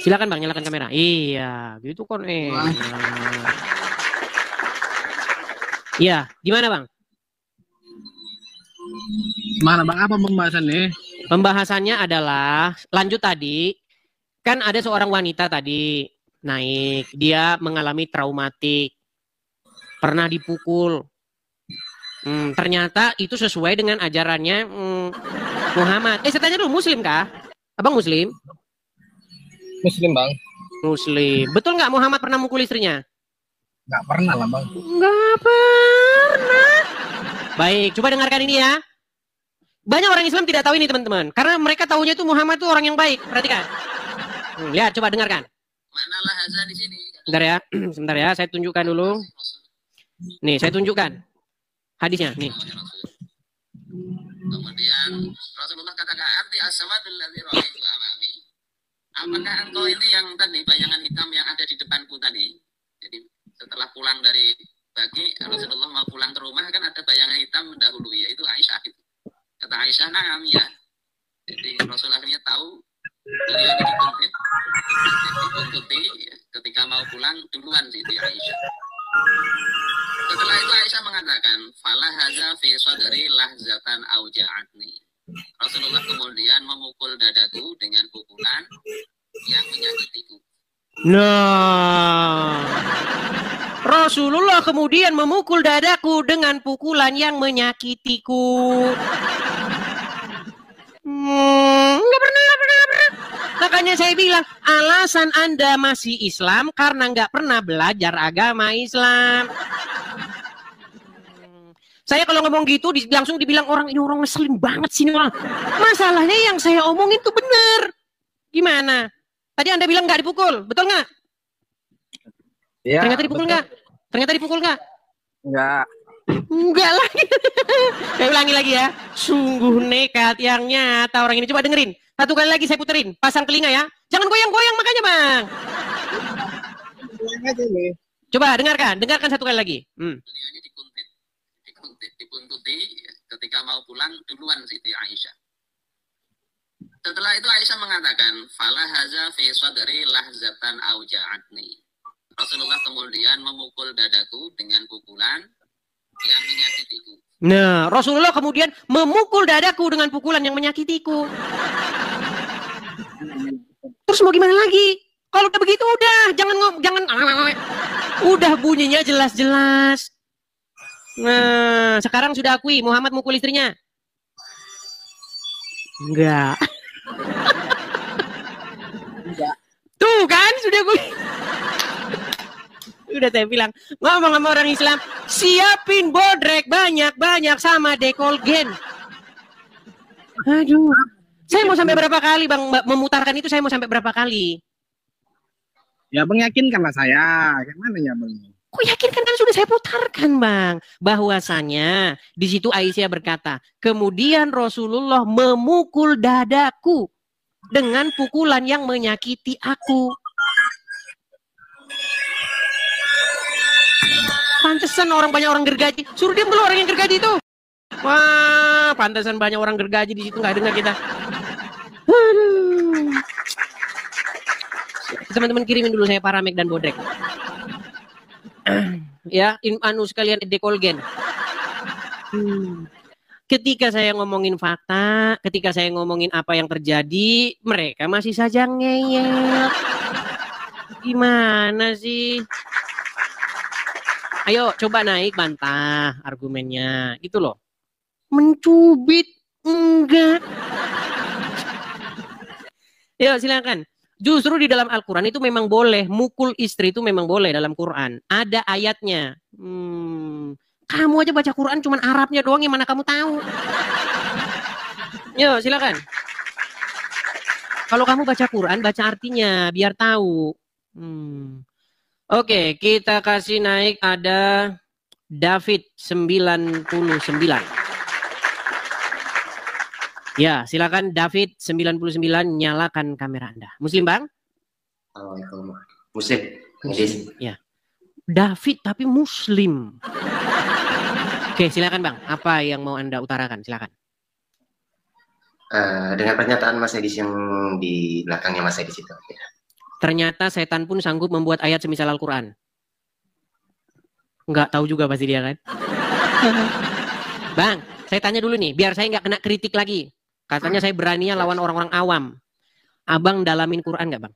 Silakan bang, nyalakan kamera. Iya, gitu kan. Iya, gimana bang? Mana bang? Apa pembahasannya? Pembahasannya adalah lanjut tadi. Kan ada seorang wanita tadi naik, dia mengalami traumatik, pernah dipukul. Ternyata itu sesuai dengan ajarannya Muhammad. Saya tanya dulu, Muslim kah? Abang Muslim? Muslim bang. Muslim. Betul nggak Muhammad pernah mukul istrinya? Nggak pernah lah bang. Nggak pernah. Baik, coba dengarkan ini ya. Banyak orang Islam tidak tahu ini teman-teman. Karena mereka tahunya itu Muhammad itu orang yang baik. Perhatikan. Lihat, coba dengarkan. Manalah hazan di sini. Sebentar ya, sebentar ya. Saya tunjukkan dulu. Nih, saya tunjukkan hadisnya. Nih. Kemudian Rasulullah katakan, "Anti as-samadul ladzi ra'aitu amami." Apakah engkau ini yang tadi bayangan hitam yang ada di depanku tadi? Jadi setelah pulang dari bagi Rasulullah mau pulang ke rumah kan ada bayangan hitam mendahului, yaitu Aisyah itu. Kata Aisyah, "Na'am ya." Jadi Rasul akhirnya tahu beliau ini dituntuti ketika mau pulang duluan Siti Aisyah. Setelah itu Aisyah mengatakan, "Fala haza fi sadri lahzatan auja'atni." Rasulullah kemudian memukul dadaku dengan pukulan yang menyakitiku. Nah, Rasulullah kemudian memukul dadaku dengan pukulan yang menyakitiku. Nggak pernah. Makanya saya bilang, alasan Anda masih Islam karena nggak pernah belajar agama Islam. Saya kalau ngomong gitu langsung dibilang orang ini orang ngeselin banget sini orang. Masalahnya yang saya omongin itu benar. Gimana? Tadi Anda bilang nggak dipukul, betul nggak? Ya, Ternyata dipukul nggak? Ternyata dipukul nggak? Nggak. Enggak lagi. Saya ulangi lagi ya. Sungguh nekat yang nyata orang ini. Coba dengerin. Satu kali lagi saya puterin. Pasang telinga ya. Jangan goyang-goyang makanya bang. Coba dengarkan. Dengarkan satu kali lagi. Beliau ini dikuntuti ketika mau pulang duluan Siti Aisyah. Setelah itu Aisyah mengatakan, "Fala haza fi sadri lahzatan auja'atni." Rasulullah kemudian memukul dadaku dengan pukulan yang menyakitiku. Nah, Rasulullah kemudian memukul dadaku dengan pukulan yang menyakitiku. Terus mau gimana lagi? Kalau udah begitu udah, jangan udah bunyinya jelas-jelas. Nah, sekarang sudah akui Muhammad mukul istrinya? Enggak. Tuh kan sudah gue. Udah saya bilang, ngomong sama orang Islam, siapin bodrek banyak-banyak sama dekolgen. Aduh. Saya mau sampai berapa kali bang memutarkan itu, saya mau sampai berapa kali? Ya bang, yakinkanlah saya. Gimana ya bang? Kok yakinkan, kan sudah saya putarkan bang. Bahwasanya di situ Aisyah berkata, kemudian Rasulullah memukul dadaku dengan pukulan yang menyakiti aku. Pantesan banyak orang gergaji. Suruh diam dulu orang yang gergaji itu. Wah, pantesan banyak orang gergaji di situ, nggak dengar kita. Aduh. Teman-teman kirimin dulu saya Paramek dan Bodrek. Ya, sekalian dekolgen. Ketika saya ngomongin fakta, ketika saya ngomongin apa yang terjadi, mereka masih saja ngeyel. Gimana sih? Ayo coba naik bantah argumennya, gitu loh. Mencubit enggak. Yuk silakan. Justru di dalam Al-Quran itu memang boleh, mukul istri itu memang boleh dalam Quran. Ada ayatnya. Kamu aja baca Quran cuman Arabnya doang, yang mana kamu tahu? Yuk silakan. Kalau kamu baca Quran, baca artinya biar tahu. Oke, kita kasih naik ada David 99. Ya, silakan David 99, nyalakan kamera Anda. Muslim, Bang? Assalamualaikum. Muslim. Ya. David tapi Muslim. Oke, silakan Bang. Apa yang mau Anda utarakan? Silakan. Dengan pernyataan Mas Edis yang di belakangnya Mas Edis itu. Ya. Ternyata setan pun sanggup membuat ayat semisal Al-Quran. Nggak tahu juga pasti dia kan. Bang, saya tanya dulu nih, biar saya nggak kena kritik lagi. Katanya saya beraninya lawan orang-orang awam. Abang dalamin Quran nggak Bang?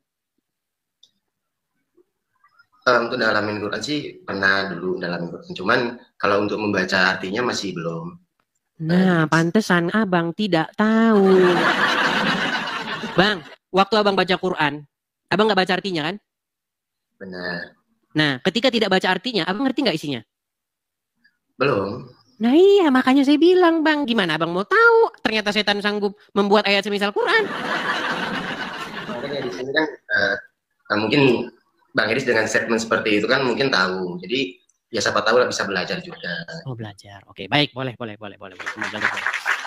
Untuk dalamin Quran sih pernah dulu dalamin Quran. Cuman kalau untuk membaca artinya masih belum. Nah, pantesan Abang tidak tahu. Bang, waktu Abang baca Quran, Abang nggak baca artinya kan? Benar. Nah, ketika tidak baca artinya, Abang ngerti nggak isinya? Belum. Nah iya, makanya saya bilang Bang, gimana Abang mau tahu? Ternyata setan sanggup membuat ayat semisal Quran. Makanya di sini kan mungkin Bang Iris dengan statement seperti itu kan mungkin tahu. Jadi ya siapa tahu lah bisa belajar juga. Oh belajar, oke baik, boleh.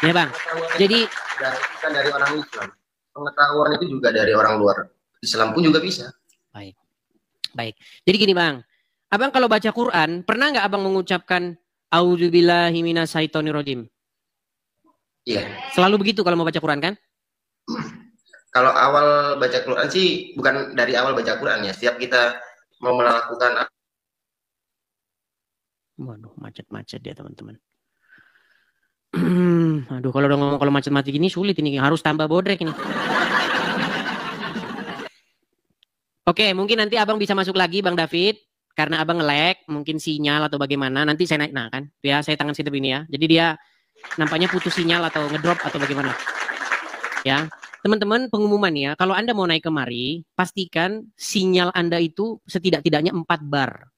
Ya Bang, jadi bukan dari orang Islam. Pengetahuan itu juga dari orang luar Islam pun juga bisa. Baik. Jadi gini Bang, Abang kalau baca Quran, pernah nggak Abang mengucapkan A'udzubillahi minasyaitonirrajim? Iya. Selalu begitu kalau mau baca Quran kan? Kalau awal baca Quran sih, bukan dari awal baca Quran ya. Setiap kita mau melakukan. Waduh, macet-macet dia teman-teman. Aduh, kalau udah ngomong kalau macet-macet gini sulit ini. Harus tambah bodrek ini. Oke, mungkin nanti Abang bisa masuk lagi Bang David. Karena Abang nge-lag, mungkin sinyal atau bagaimana. Nanti saya naik, nah kan. Ya, saya tangan situ ini ya. Jadi dia nampaknya putus sinyal atau ngedrop atau bagaimana. Ya, teman-teman pengumuman ya. Kalau Anda mau naik kemari, pastikan sinyal Anda itu setidak-tidaknya 4 bar.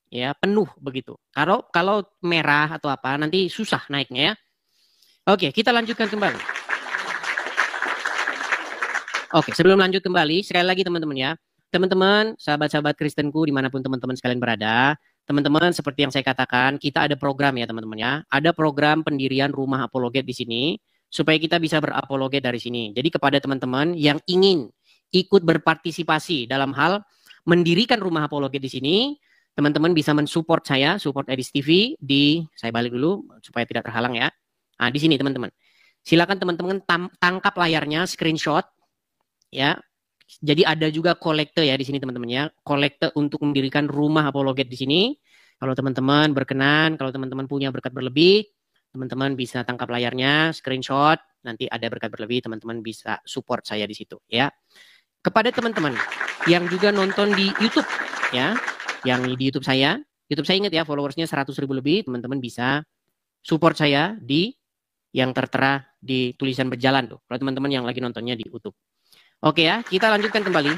Ya, penuh begitu. Kalau merah atau apa, nanti susah naiknya ya. Oke, kita lanjutkan kembali. Oke, sebelum lanjut kembali, sekali lagi teman-teman ya. Teman-teman, sahabat-sahabat Kristenku dimanapun teman-teman sekalian berada, teman-teman, seperti yang saya katakan, kita ada program ya teman-teman ya. Ada program pendirian rumah apologet di sini supaya kita bisa berapologet dari sini. Jadi kepada teman-teman yang ingin ikut berpartisipasi dalam hal mendirikan rumah apologet di sini, teman-teman bisa mensupport saya, support Edis TV di, saya balik dulu supaya tidak terhalang ya. Nah, di sini teman-teman. Silakan teman-teman tangkap layarnya, screenshot ya. Jadi ada juga kolekte ya di sini teman-teman ya. Kolekte untuk mendirikan rumah apologet di sini. Kalau teman-teman berkenan, kalau teman-teman punya berkat berlebih, teman-teman bisa tangkap layarnya, screenshot, nanti ada berkat berlebih, teman-teman bisa support saya di situ ya. Kepada teman-teman yang juga nonton di YouTube ya, yang di YouTube saya ingat ya followersnya 100.000 lebih, teman-teman bisa support saya di yang tertera di tulisan berjalan tuh. Kalau teman-teman yang lagi nontonnya di YouTube. Oke ya, kita lanjutkan kembali.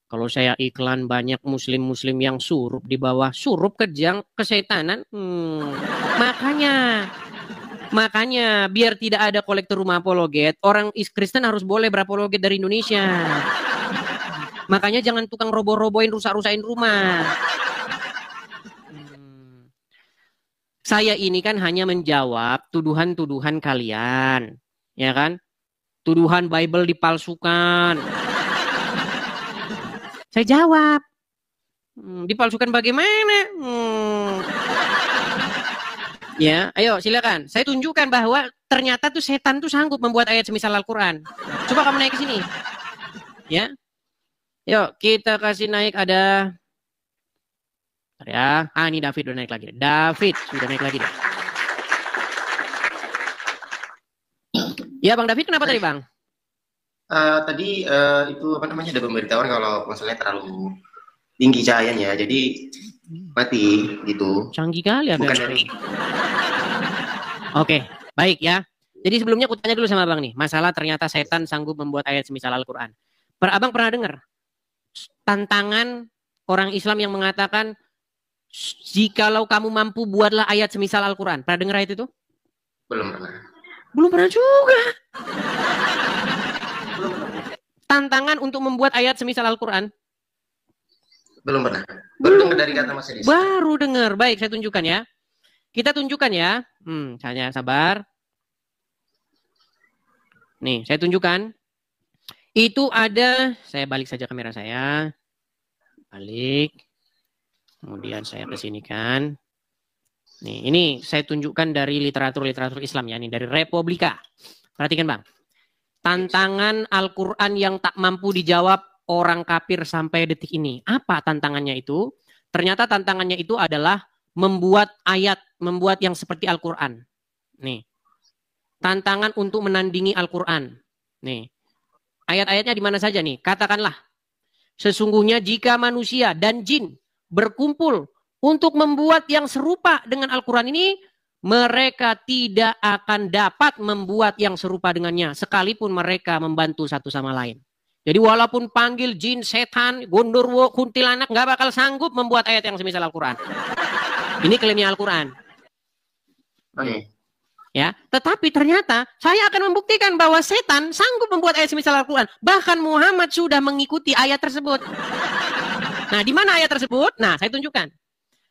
Kalau saya iklan banyak muslim-muslim yang surup di bawah, surup kejang kesetanan. Makanya biar tidak ada kolektor rumah apologet, orang Kristen harus boleh berapologet dari Indonesia. Makanya jangan tukang roboh-robohin, rusak-rusakin rumah. Saya ini kan hanya menjawab tuduhan-tuduhan kalian. Ya kan? Tuduhan Bible dipalsukan. Saya jawab. Dipalsukan bagaimana? Ya, ayo silakan. Saya tunjukkan bahwa ternyata tuh setan tuh sanggup membuat ayat semisal Al-Quran. Coba kamu naik ke sini. Ya. Yuk, kita kasih naik ada. Ya, ini David udah naik lagi. David sudah naik lagi deh. Ya, Bang David kenapa tadi, Bang? Tadi itu apa namanya ada pemberitahuan kalau masalahnya terlalu tinggi cahayanya, jadi mati gitu. Canggih kali ya. Bukan dari. Oke, baik ya. Jadi sebelumnya aku tanya dulu sama Abang nih, masalah ternyata setan sanggup membuat ayat semisal Al-Quran. Abang pernah dengar tantangan orang Islam yang mengatakan jikalau kamu mampu buatlah ayat semisal Al-Quran. Pernah dengar ayat itu? Belum pernah. Belum pernah juga. Tantangan untuk membuat ayat semisal Al-Quran? Belum pernah. Baru dengar dari kata Mas Edis. Baru dengar. Baik, saya tunjukkan ya. Kita tunjukkan ya. Saya sabar. Nih, saya tunjukkan. Itu ada, saya balik saja kamera saya. Balik. Kemudian saya kesinikan. Nih, ini saya tunjukkan dari literatur Islam ya, ini dari Republika. Perhatikan Bang. Tantangan Al-Quran yang tak mampu dijawab orang kafir sampai detik ini. Apa tantangannya itu? Ternyata tantangannya itu adalah membuat ayat, membuat yang seperti Al-Quran. Nih. Tantangan untuk menandingi Al-Quran. Nih. Ayat-ayatnya di mana saja nih? Katakanlah. Sesungguhnya jika manusia dan jin berkumpul untuk membuat yang serupa dengan Al-Quran ini, mereka tidak akan dapat membuat yang serupa dengannya, sekalipun mereka membantu satu sama lain. Jadi walaupun panggil jin, setan, gondorwo, kuntilanak, nggak bakal sanggup membuat ayat yang semisal Al-Quran. Ini klaimnya Al-Quran. Ya, tetapi ternyata saya akan membuktikan bahwa setan sanggup membuat ayat semisal Al-Quran. Bahkan Muhammad sudah mengikuti ayat tersebut. Nah, di mana ayat tersebut? Nah, saya tunjukkan.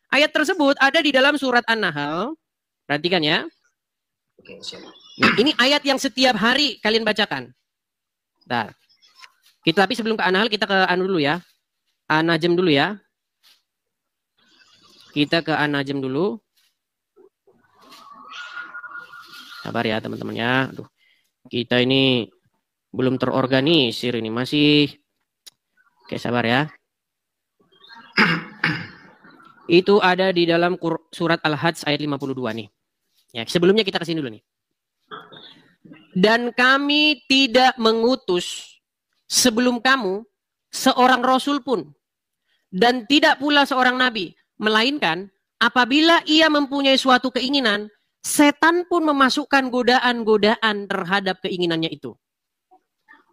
Ayat tersebut ada di dalam surat An-Nahl. Perhatikan ya. Nah, ini ayat yang setiap hari kalian bacakan. Bentar. Tapi sebelum ke An-Nahl kita ke Anu dulu ya. An-Najm dulu ya. Kita ke An-Najm dulu. Sabar ya teman-teman ya. Aduh, kita ini belum terorganisir ini, masih. Oke, sabar ya. Itu ada di dalam surat Al-Hajj ayat 52 nih. Ya, sebelumnya kita kesini dulu nih. Dan kami tidak mengutus sebelum kamu seorang rasul pun, dan tidak pula seorang nabi, melainkan apabila ia mempunyai suatu keinginan, setan pun memasukkan godaan-godaan terhadap keinginannya itu.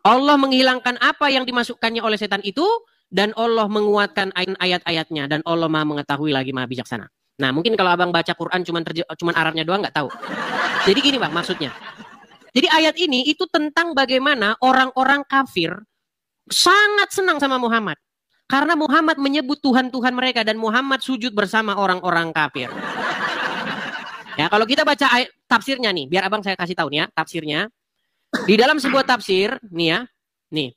Allah menghilangkan apa yang dimasukkannya oleh setan itu, dan Allah menguatkan ayat-ayatnya, dan Allah Maha mengetahui lagi Maha bijaksana. Nah, mungkin kalau abang baca Quran cuman Arabnya doang nggak tahu. Jadi gini bang, maksudnya. Jadi ayat ini itu tentang bagaimana orang-orang kafir sangat senang sama Muhammad. Karena Muhammad menyebut Tuhan-Tuhan mereka dan Muhammad sujud bersama orang-orang kafir. Ya, kalau kita baca tafsirnya nih, biar abang saya kasih tahu nih ya, tafsirnya. Di dalam sebuah tafsir, nih ya, nih.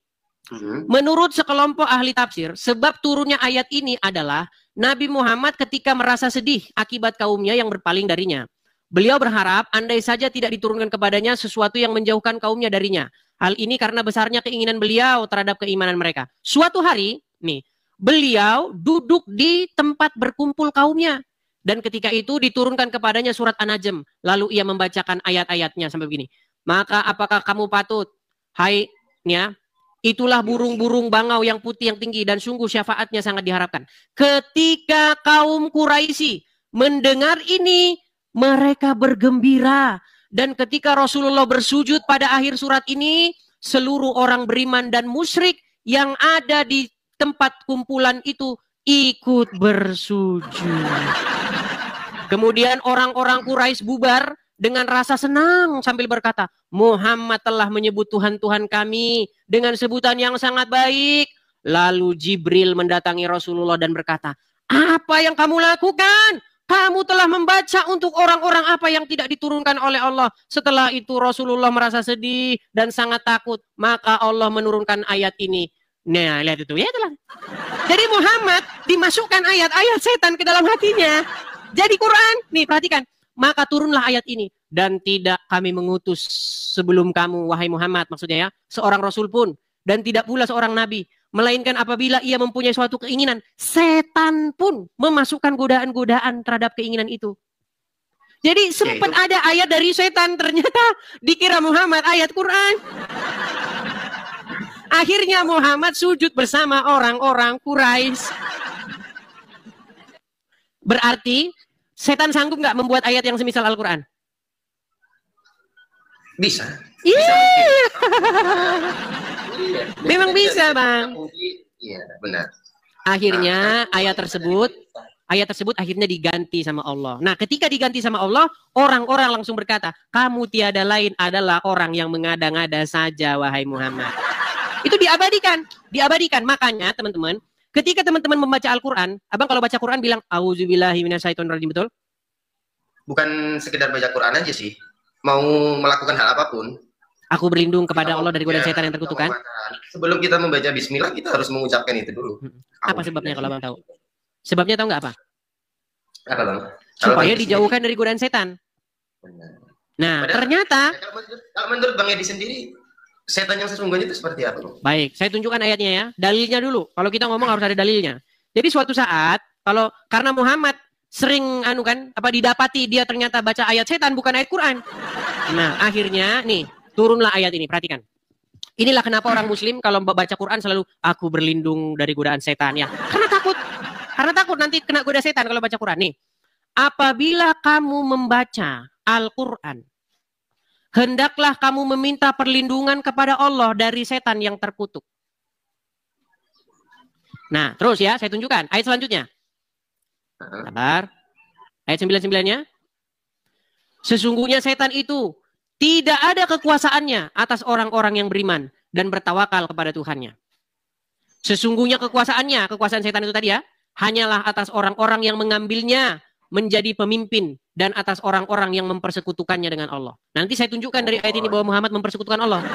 Menurut sekelompok ahli tafsir, sebab turunnya ayat ini adalah Nabi Muhammad ketika merasa sedih akibat kaumnya yang berpaling darinya. Beliau berharap andai saja tidak diturunkan kepadanya sesuatu yang menjauhkan kaumnya darinya. Hal ini karena besarnya keinginan beliau terhadap keimanan mereka. Suatu hari, nih, beliau duduk di tempat berkumpul kaumnya. Dan ketika itu diturunkan kepadanya surat An-Najm. Lalu ia membacakan ayat-ayatnya sampai begini. Maka apakah kamu patut? Hai, ya, itulah burung-burung bangau yang putih yang tinggi dan sungguh syafaatnya sangat diharapkan. Ketika kaum Quraisy mendengar ini, mereka bergembira. Dan ketika Rasulullah bersujud pada akhir surat ini, seluruh orang beriman dan musyrik yang ada di tempat kumpulan itu ikut bersujud. Kemudian orang-orang Quraisy bubar dengan rasa senang sambil berkata, Muhammad telah menyebut Tuhan-Tuhan kami dengan sebutan yang sangat baik. Lalu Jibril mendatangi Rasulullah dan berkata, apa yang kamu lakukan? Kamu telah membaca untuk orang-orang apa yang tidak diturunkan oleh Allah. Setelah itu Rasulullah merasa sedih dan sangat takut. Maka Allah menurunkan ayat ini. Nah, lihat itu. Ya itulah. Jadi Muhammad dimasukkan ayat-ayat setan ke dalam hatinya. Jadi Quran, nih perhatikan. Maka turunlah ayat ini. Dan tidak kami mengutus sebelum kamu, wahai Muhammad. Maksudnya ya, seorang Rasul pun. Dan tidak pula seorang Nabi. Melainkan apabila ia mempunyai suatu keinginan, setan pun memasukkan godaan-godaan terhadap keinginan itu. Jadi sempat ada ayat dari setan, ternyata dikira Muhammad ayat Quran. Akhirnya Muhammad sujud bersama orang-orang Quraisy. Berarti setan sanggup nggak membuat ayat yang semisal Al-Quran? Bisa. Iya. Memang bisa, Bang. Iya, benar. Akhirnya ayat tersebut akhirnya diganti sama Allah. Nah, ketika diganti sama Allah, orang-orang langsung berkata, kamu tiada lain adalah orang yang mengada-ngada saja, wahai Muhammad. Itu diabadikan. Makanya, teman-teman, ketika teman-teman membaca Al-Quran, abang kalau baca Quran bilang, A'udzubillahi minasyaitonirrajim, betul? Bukan sekedar baca Quran aja sih. Mau melakukan hal apapun. Aku berlindung kepada Allah dari godaan setan yang terkutukkan. Sebelum kita membaca bismillah, kita harus mengucapkan itu dulu. Apa sebabnya kalau abang tahu? Sebabnya tahu nggak apa? Apa, Bang? Supaya dijauhkan dari godaan setan. Nah, ternyata kalau menurut Bang Edi sendiri, setan yang sesungguhnya itu seperti apa, Bang? Baik, saya tunjukkan ayatnya ya. Dalilnya dulu. Kalau kita ngomong harus ada dalilnya. Jadi suatu saat, karena Muhammad sering didapati dia ternyata baca ayat setan bukan ayat Quran. Nah, akhirnya nih turunlah ayat ini, perhatikan. Inilah kenapa orang muslim kalau baca Quran selalu aku berlindung dari godaan setan ya. Karena takut nanti kena goda setan kalau baca Quran nih. Apabila kamu membaca Al-Quran, hendaklah kamu meminta perlindungan kepada Allah dari setan yang terkutuk. Nah, terus ya, saya tunjukkan ayat selanjutnya. Sabar. Ayat 99-nya. Sesungguhnya setan itu tidak ada kekuasaannya atas orang-orang yang beriman dan bertawakal kepada Tuhannya. Sesungguhnya kekuasaan setan itu tadi ya, hanyalah atas orang-orang yang mengambilnya menjadi pemimpin dan atas orang-orang yang mempersekutukannya dengan Allah. Nanti saya tunjukkan dari ayat ini bahwa Muhammad mempersekutukan Allah.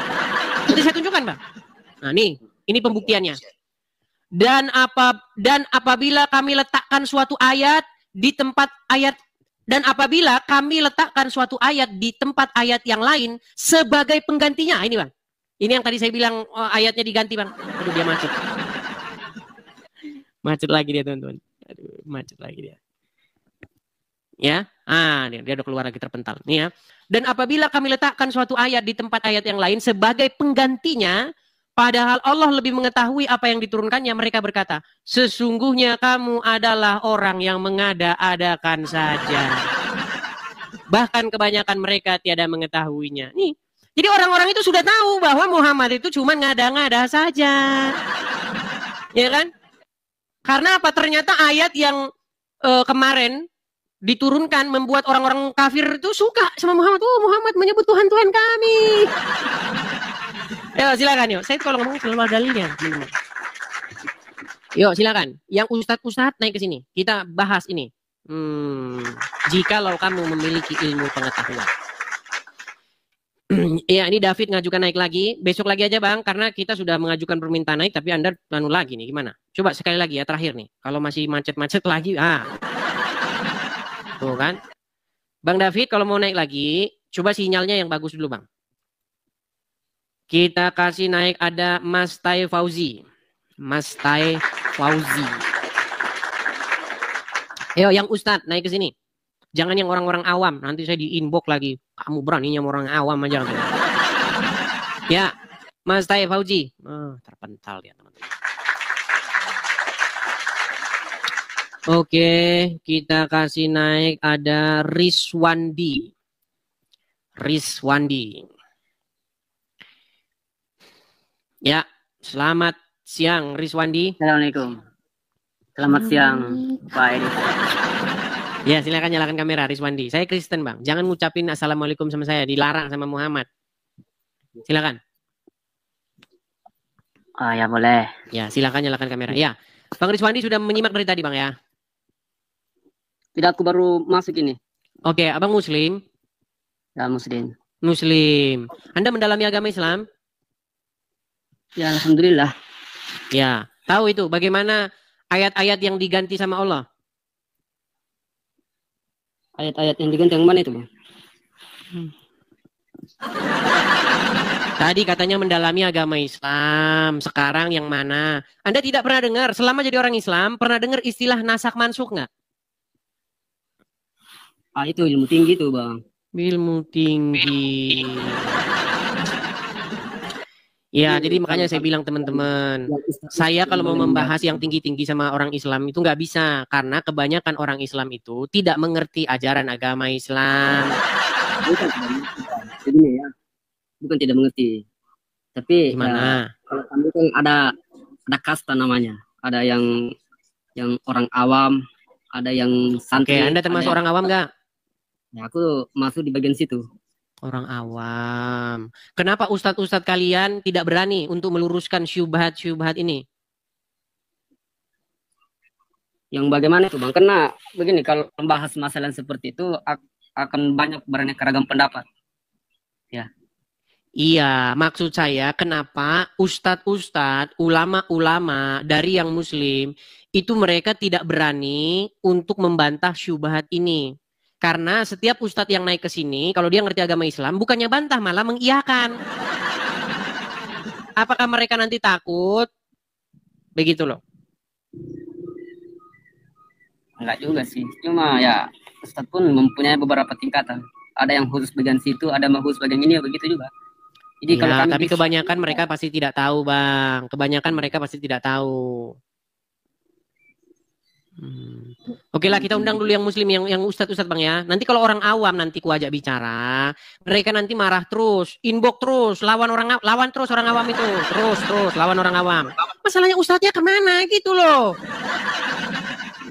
Nanti saya tunjukkan, Bang. Nah, ini pembuktiannya. Dan apabila kami letakkan suatu ayat di tempat ayat di tempat ayat yang lain sebagai penggantinya. Ini, Bang. Ini yang tadi saya bilang ayatnya diganti, Bang. Aduh, dia macet. Macet lagi dia, teman-teman. Aduh, macet lagi dia. Ya. Dia udah keluar lagi terpental. Nih ya. Dan apabila kami letakkan suatu ayat di tempat ayat yang lain sebagai penggantinya, padahal Allah lebih mengetahui apa yang diturunkannya, mereka berkata, sesungguhnya kamu adalah orang yang mengada-adakan saja. Bahkan kebanyakan mereka tiada mengetahuinya. Nih, jadi orang-orang itu sudah tahu bahwa Muhammad itu cuma ngada-ngada saja. Ya kan? Karena apa? Ternyata ayat yang kemarin diturunkan membuat orang-orang kafir itu suka sama Muhammad. Oh, Muhammad menyebut Tuhan-Tuhan kami. Silakan yuk. Saya kalau ngomong selalu ada dalilnya. Yuk silakan. Yang ustadz naik ke sini. Kita bahas ini. Jikalau kamu memiliki ilmu pengetahuan. Iya, ini David ngajukan naik lagi. Besok lagi aja Bang, karena kita sudah mengajukan permintaan naik, tapi Anda anu lagi nih, gimana? Coba sekali lagi ya, terakhir nih. Kalau masih macet-macet lagi, tuh kan. Bang David, kalau mau naik lagi, coba sinyalnya yang bagus dulu Bang. Kita kasih naik ada Mas Tai Fauzi. Mas Tai Fauzi. Ayo, yang Ustadz naik ke sini. Jangan yang orang-orang awam, nanti saya di inbox lagi. Kamu beraninya orang awam aja. Ya, Mas Tai Fauzi. Terpental ya teman-teman. Oke, kita kasih naik ada Rizwandi. Ya, selamat siang Rizwandi. Assalamualaikum. Selamat siang Pak Edi. Ya, silakan nyalakan kamera Rizwandi. Saya Kristen Bang. Jangan ngucapin assalamualaikum sama saya, dilarang sama Muhammad. Silakan. Oh ya boleh. Ya, silakan nyalakan kamera. Ya, Bang Rizwandi sudah menyimak dari tadi Bang ya. Tidak, aku baru masuk ini. Oke, Abang Muslim? Ya Muslim. Muslim. Anda mendalami agama Islam? Ya alhamdulillah. Ya, tahu itu bagaimana ayat-ayat yang diganti sama Allah? Ayat-ayat yang diganti yang mana itu Bang? Tadi katanya mendalami agama Islam. Sekarang yang mana? Anda tidak pernah dengar, selama jadi orang Islam, pernah dengar istilah nasak mansukh nggak? Itu ilmu tinggi tuh Bang. Ilmu tinggi. Ya, jadi makanya saya bilang teman-teman, saya kalau mau membahas yang tinggi-tinggi sama orang Islam itu nggak bisa, karena kebanyakan orang Islam itu tidak mengerti ajaran agama Islam. Begini ya, bukan tidak mengerti, tapi gimana? Kalau kami kan ada kasta namanya, ada yang orang awam, ada yang santri. Oke, Anda termasuk orang awam nggak? Ya, aku masuk di bagian situ. Orang awam. Kenapa ustadz-ustadz kalian tidak berani untuk meluruskan syubhat-syubhat ini? Yang bagaimana itu Bang? Karena begini, kalau membahas masalah seperti itu akan banyak beraneka ragam pendapat. Ya. Iya, maksud saya kenapa ustadz-ustadz, ulama-ulama dari yang muslim itu mereka tidak berani untuk membantah syubhat ini. Karena setiap ustadz yang naik ke sini, kalau dia ngerti agama Islam, bukannya bantah, malah mengiyakan. Apakah mereka nanti takut? Begitu loh. Enggak juga sih. Cuma ya, ustadz pun mempunyai beberapa tingkatan. Ada yang khusus bagian situ, ada yang khusus bagian ini, begitu juga. Jadi ya, tapi kebanyakan mereka pasti tidak tahu, Bang. Kebanyakan mereka pasti tidak tahu. Oke lah, kita undang dulu yang muslim, yang ustadz-ustadz Bang ya. Nanti kalau orang awam nanti ku ajak bicara, mereka nanti marah terus, inbox terus, lawan terus orang awam itu, terus lawan orang awam. Masalahnya ustadznya kemana gitu loh.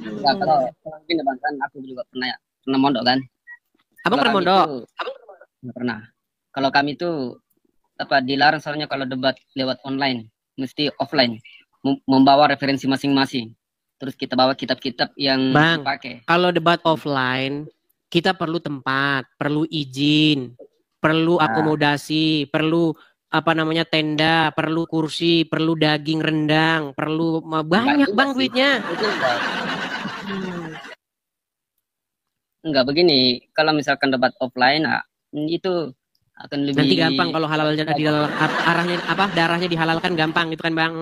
Ya, kalau ini Bang, kan aku juga pernah mondok kan. Abang pernah mondok? Nggak pernah. Kalau kami itu dilarang soalnya kalau debat lewat online, mesti offline, membawa referensi masing-masing. Terus kita bawa kitab-kitab yang dipakai. Kalau debat offline, kita perlu tempat, perlu izin, perlu akomodasi, perlu tenda, perlu kursi, perlu daging rendang, perlu banyak Bang duitnya. Enggak begini, kalau misalkan debat offline itu akan lebih nanti gampang kalau halalnya darahnya dihalalkan gampang gitu kan Bang.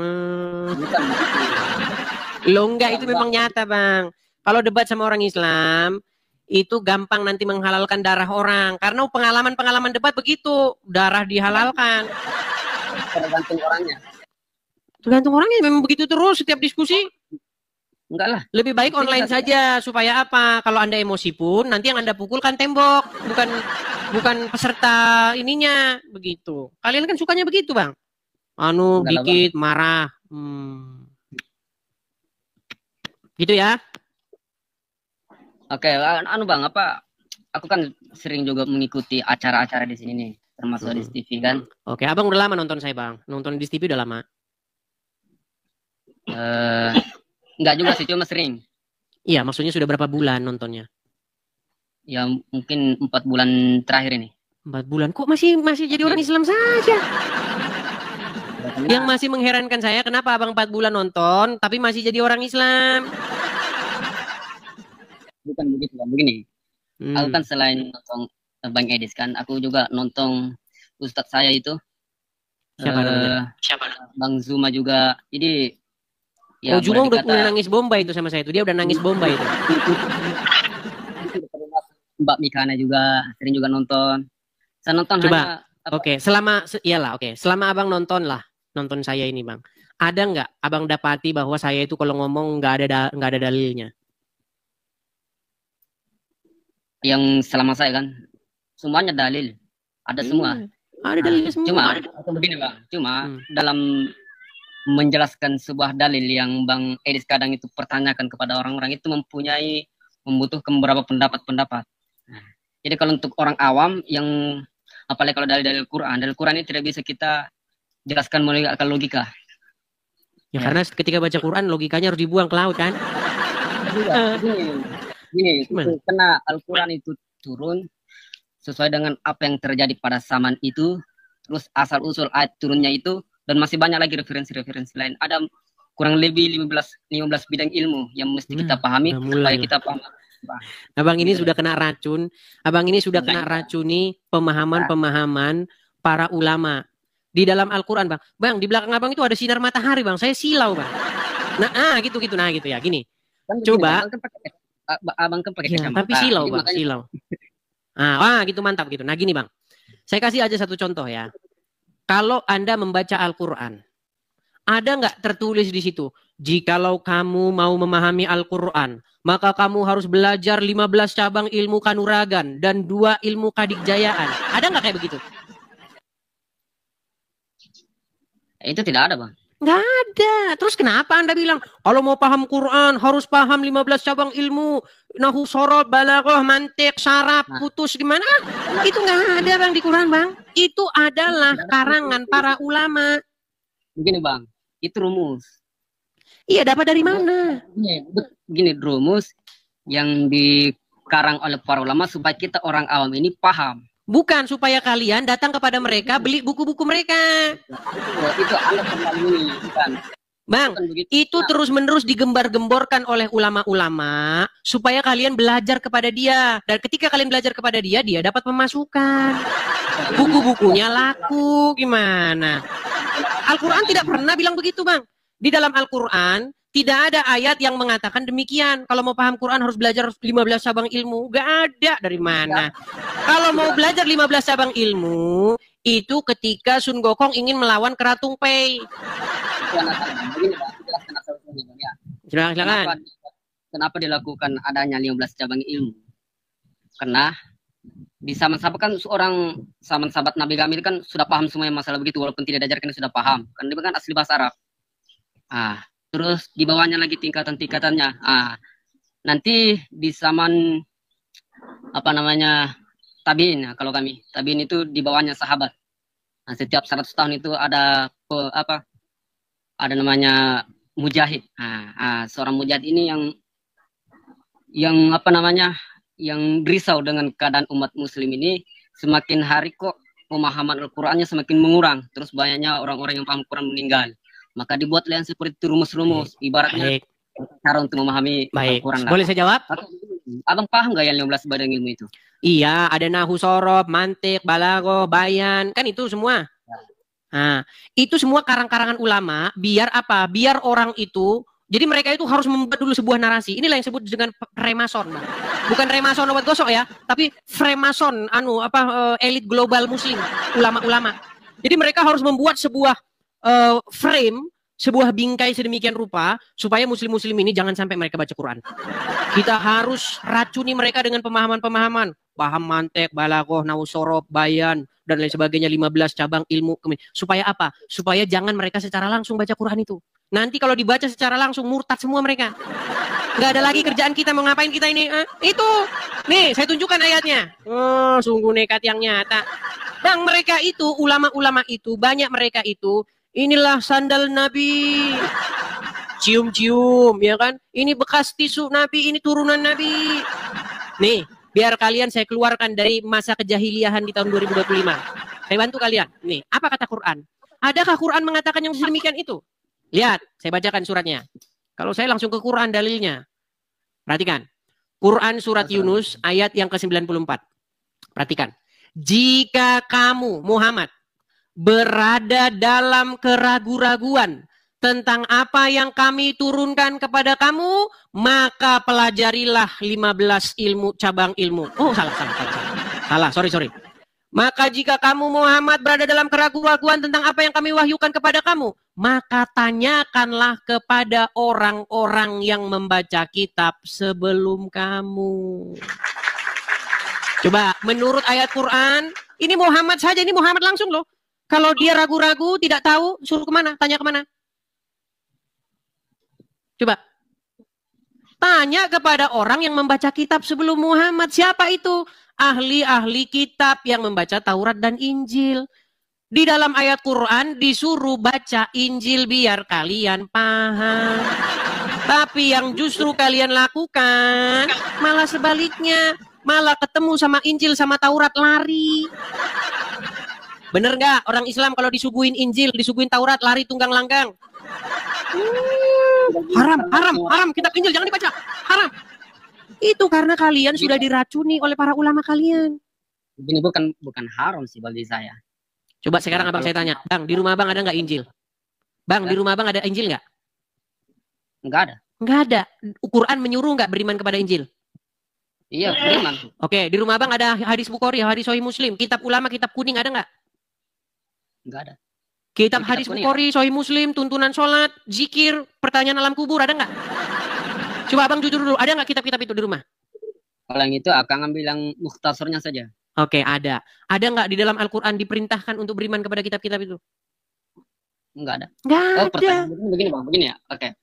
Lo enggak, itu memang nyata Bang. Kalau debat sama orang Islam itu gampang nanti menghalalkan darah orang, karena pengalaman debat begitu, darah dihalalkan. Tergantung orangnya memang begitu terus setiap diskusi. Enggak lah. Lebih baik online saja, supaya apa? Kalau Anda emosi pun nanti yang Anda pukulkan tembok, bukan peserta ininya, begitu. Kalian kan sukanya begitu Bang. Dikit marah. Gitu ya. Oke, Bang, aku kan sering juga mengikuti acara-acara di sini nih, termasuk di TV kan. Oke, Abang udah lama nonton saya Bang. Nonton di TV udah lama. Enggak juga sih, cuma sering. Iya, maksudnya sudah berapa bulan nontonnya? Ya mungkin 4 bulan terakhir ini. 4 bulan, kok masih jadi orang Islam saja? Yang masih mengherankan saya, kenapa abang 4 bulan nonton, tapi masih jadi orang Islam? Bukan begitu, Bang. Begini. Aku kan selain nonton Bang Edis kan, aku juga nonton Ustadz saya itu. Siapa namanya? Bang Zuma juga. Jadi ya, oh, Zuma udah nangis bomba itu sama saya itu. Dia udah nangis bomba itu. Mbak Mikana juga sering juga nonton. Saya nonton coba. Oke, selama abang nonton saya ini, Bang. Ada nggak abang dapati bahwa saya itu kalau ngomong nggak ada dalilnya? Yang selama saya kan semuanya dalil, ada semua. Ada dalilnya semua. Cuma begini, Bang. Dalam menjelaskan sebuah dalil yang Bang Edis kadang itu pertanyakan kepada orang-orang itu membutuhkan beberapa pendapat. Jadi kalau untuk orang awam yang apalagi kalau dalil Quran ini tidak bisa kita jelaskan melalui akal logika. Ya, karena ketika baca Quran logikanya harus dibuang ke laut kan? Gini, karena Al-Quran itu turun sesuai dengan apa yang terjadi pada zaman itu, terus asal-usul ayat turunnya itu, dan masih banyak lagi referensi-referensi lain. Ada kurang lebih 15 bidang ilmu yang mesti kita pahami supaya kita paham. Abang ini sudah kena racun. Abang ini sudah kena racuni pemahaman para ulama. Di dalam Al-Quran, Bang. Bang, di belakang abang itu ada sinar matahari, Bang. Saya silau, Bang. Nah, gitu ya. Gini. Coba. Abang kan pakai kacamata. Tapi silau, Bang, silau. Gitu mantap gitu. Nah, gini, Bang. Saya kasih aja satu contoh ya. Kalau Anda membaca Al-Quran, ada nggak tertulis di situ, jikalau kamu mau memahami Al-Quran, maka kamu harus belajar 15 cabang ilmu kanuragan dan 2 ilmu kadikjayaan. Ada nggak kayak begitu? Itu tidak ada, Bang. Nggak ada. Terus kenapa Anda bilang, kalau mau paham Quran, harus paham 15 cabang ilmu, nahu, sorot, balaghah, mantik, syaraf, putus, gimana? Itu nggak ada, Bang, di Quran, Bang. Itu adalah karangan para ulama. Begini, Bang, itu rumus. Iya, dapat dari mana? Begini, rumus yang dikarang oleh para ulama supaya kita orang awam ini paham. Bukan supaya kalian datang kepada mereka, beli buku-buku mereka. Itu Anda terlalu bukan. Bang, itu terus-menerus digembar-gemborkan oleh ulama-ulama supaya kalian belajar kepada dia. Dan ketika kalian belajar kepada dia, dia dapat pemasukan. Buku-bukunya laku, gimana? Al-Quran tidak pernah bilang begitu, Bang. Di dalam Al-Quran, tidak ada ayat yang mengatakan demikian. Kalau mau paham Quran harus belajar 15 cabang ilmu. Gak ada, dari mana? Kalau mau belajar 15 cabang ilmu, itu ketika Sun Gokong ingin melawan Keratung Pei. Silakan. Kenapa dilakukan adanya 15 cabang ilmu? Karena di zaman sahabat kan sahabat Nabi kami kan sudah paham semua masalah begitu, walaupun tidak diajarkan sudah paham. Karena dia kan asli bahasa Arab. Terus di bawahnya lagi tingkatan-tingkatannya. Nanti di zaman tabiin, kalau kami tabiin itu di bawahnya sahabat. Setiap 100 tahun itu ada namanya mujahid. Seorang mujahid ini yang risau dengan keadaan umat muslim ini. Semakin hari kok pemahaman Al-Qurannya semakin mengurang. Terus banyaknya orang-orang yang paham Quran meninggal. Maka dibuatlah yang seperti itu rumus-rumus. Ibaratnya cara untuk memahami Al-Quran. Boleh saya jawab? Abang paham gak yang 15 badan ilmu itu? Iya, ada nahu, sorob, mantik, balaghah, bayan. Kan itu semua. Nah, itu semua karang-karangan ulama. Biar apa? Biar orang itu, jadi mereka itu harus membuat dulu sebuah narasi. Inilah yang disebut dengan Freemason. Bukan Freemason obat gosok ya, tapi Freemason, elit global muslim, ulama-ulama. Jadi mereka harus membuat sebuah frame, sebuah bingkai sedemikian rupa supaya muslim-muslim ini jangan sampai mereka baca Quran. Kita harus racuni mereka dengan pemahaman-pemahaman, paham mantek, balaghah, nahu, sorob, bayan dan lain sebagainya, 15 cabang ilmu. Supaya apa? Supaya jangan mereka secara langsung baca Quran itu. Nanti kalau dibaca secara langsung murtad semua mereka. Nggak ada lagi kerjaan kita, mau ngapain kita ini? Itu. Nih, saya tunjukkan ayatnya. Oh, sungguh nekat yang nyata. Bang, mereka itu, ulama-ulama itu, banyak mereka itu, inilah sandal Nabi. cium-cium, ya kan? Ini bekas tisu Nabi, ini turunan Nabi. Nih, biar kalian saya keluarkan dari masa kejahiliahan di tahun 2025. Saya bantu kalian. Nih, apa kata Quran? Adakah Quran mengatakan yang sedemikian itu? Lihat, saya bacakan suratnya. Kalau saya langsung ke Quran dalilnya. Perhatikan. Quran surat Yunus ayat yang ke-94. Perhatikan. Jika kamu, Muhammad, berada dalam keraguan-raguan tentang apa yang kami turunkan kepada kamu, maka pelajarilah 15 cabang ilmu. Oh, salah, sorry. Maka jika kamu Muhammad berada dalam keraguan-raguan tentang apa yang kami wahyukan kepada kamu, maka tanyakanlah kepada orang-orang yang membaca kitab sebelum kamu. Coba, menurut ayat Quran, ini Muhammad saja, ini Muhammad langsung loh. Kalau dia ragu-ragu, tidak tahu, suruh kemana? Tanya kemana? Coba. Tanya kepada orang yang membaca kitab sebelum Muhammad. Siapa itu? Ahli-ahli kitab yang membaca Taurat dan Injil. Di dalam ayat Quran disuruh baca Injil biar kalian paham. Tapi yang justru kalian lakukan malah sebaliknya. Malah ketemu sama Injil sama Taurat lari. Bener nggak orang Islam kalau disuguhin Injil, disuguhin Taurat lari tunggang langgang? Haram. Kitab Injil jangan dibaca. Haram. Itu karena kalian sudah diracuni oleh para ulama kalian. Ini bukan haram sih bagi saya. Coba sekarang abang saya tanya, Bang, di rumah abang ada nggak Injil? Bang, di rumah abang ada Injil nggak? Nggak ada. Nggak ada. Quran menyuruh nggak beriman kepada Injil? Iya, beriman. Oke, di rumah abang ada hadis Bukhari, hadis Sahih Muslim, kitab ulama, kitab kuning ada nggak? Nggak ada. Kitab hadis Bukhari, Sahih Muslim, tuntunan sholat, zikir, pertanyaan alam kubur ada nggak? Coba abang jujur dulu, ada nggak kitab-kitab itu di rumah? Kalau yang itu akan ngambil yang mukhtasornya saja. Oke, ada. Ada nggak di dalam Al-Quran diperintahkan untuk beriman kepada kitab-kitab itu? Nggak ada. Nggak ada. Begini bang, begini ya. Oke.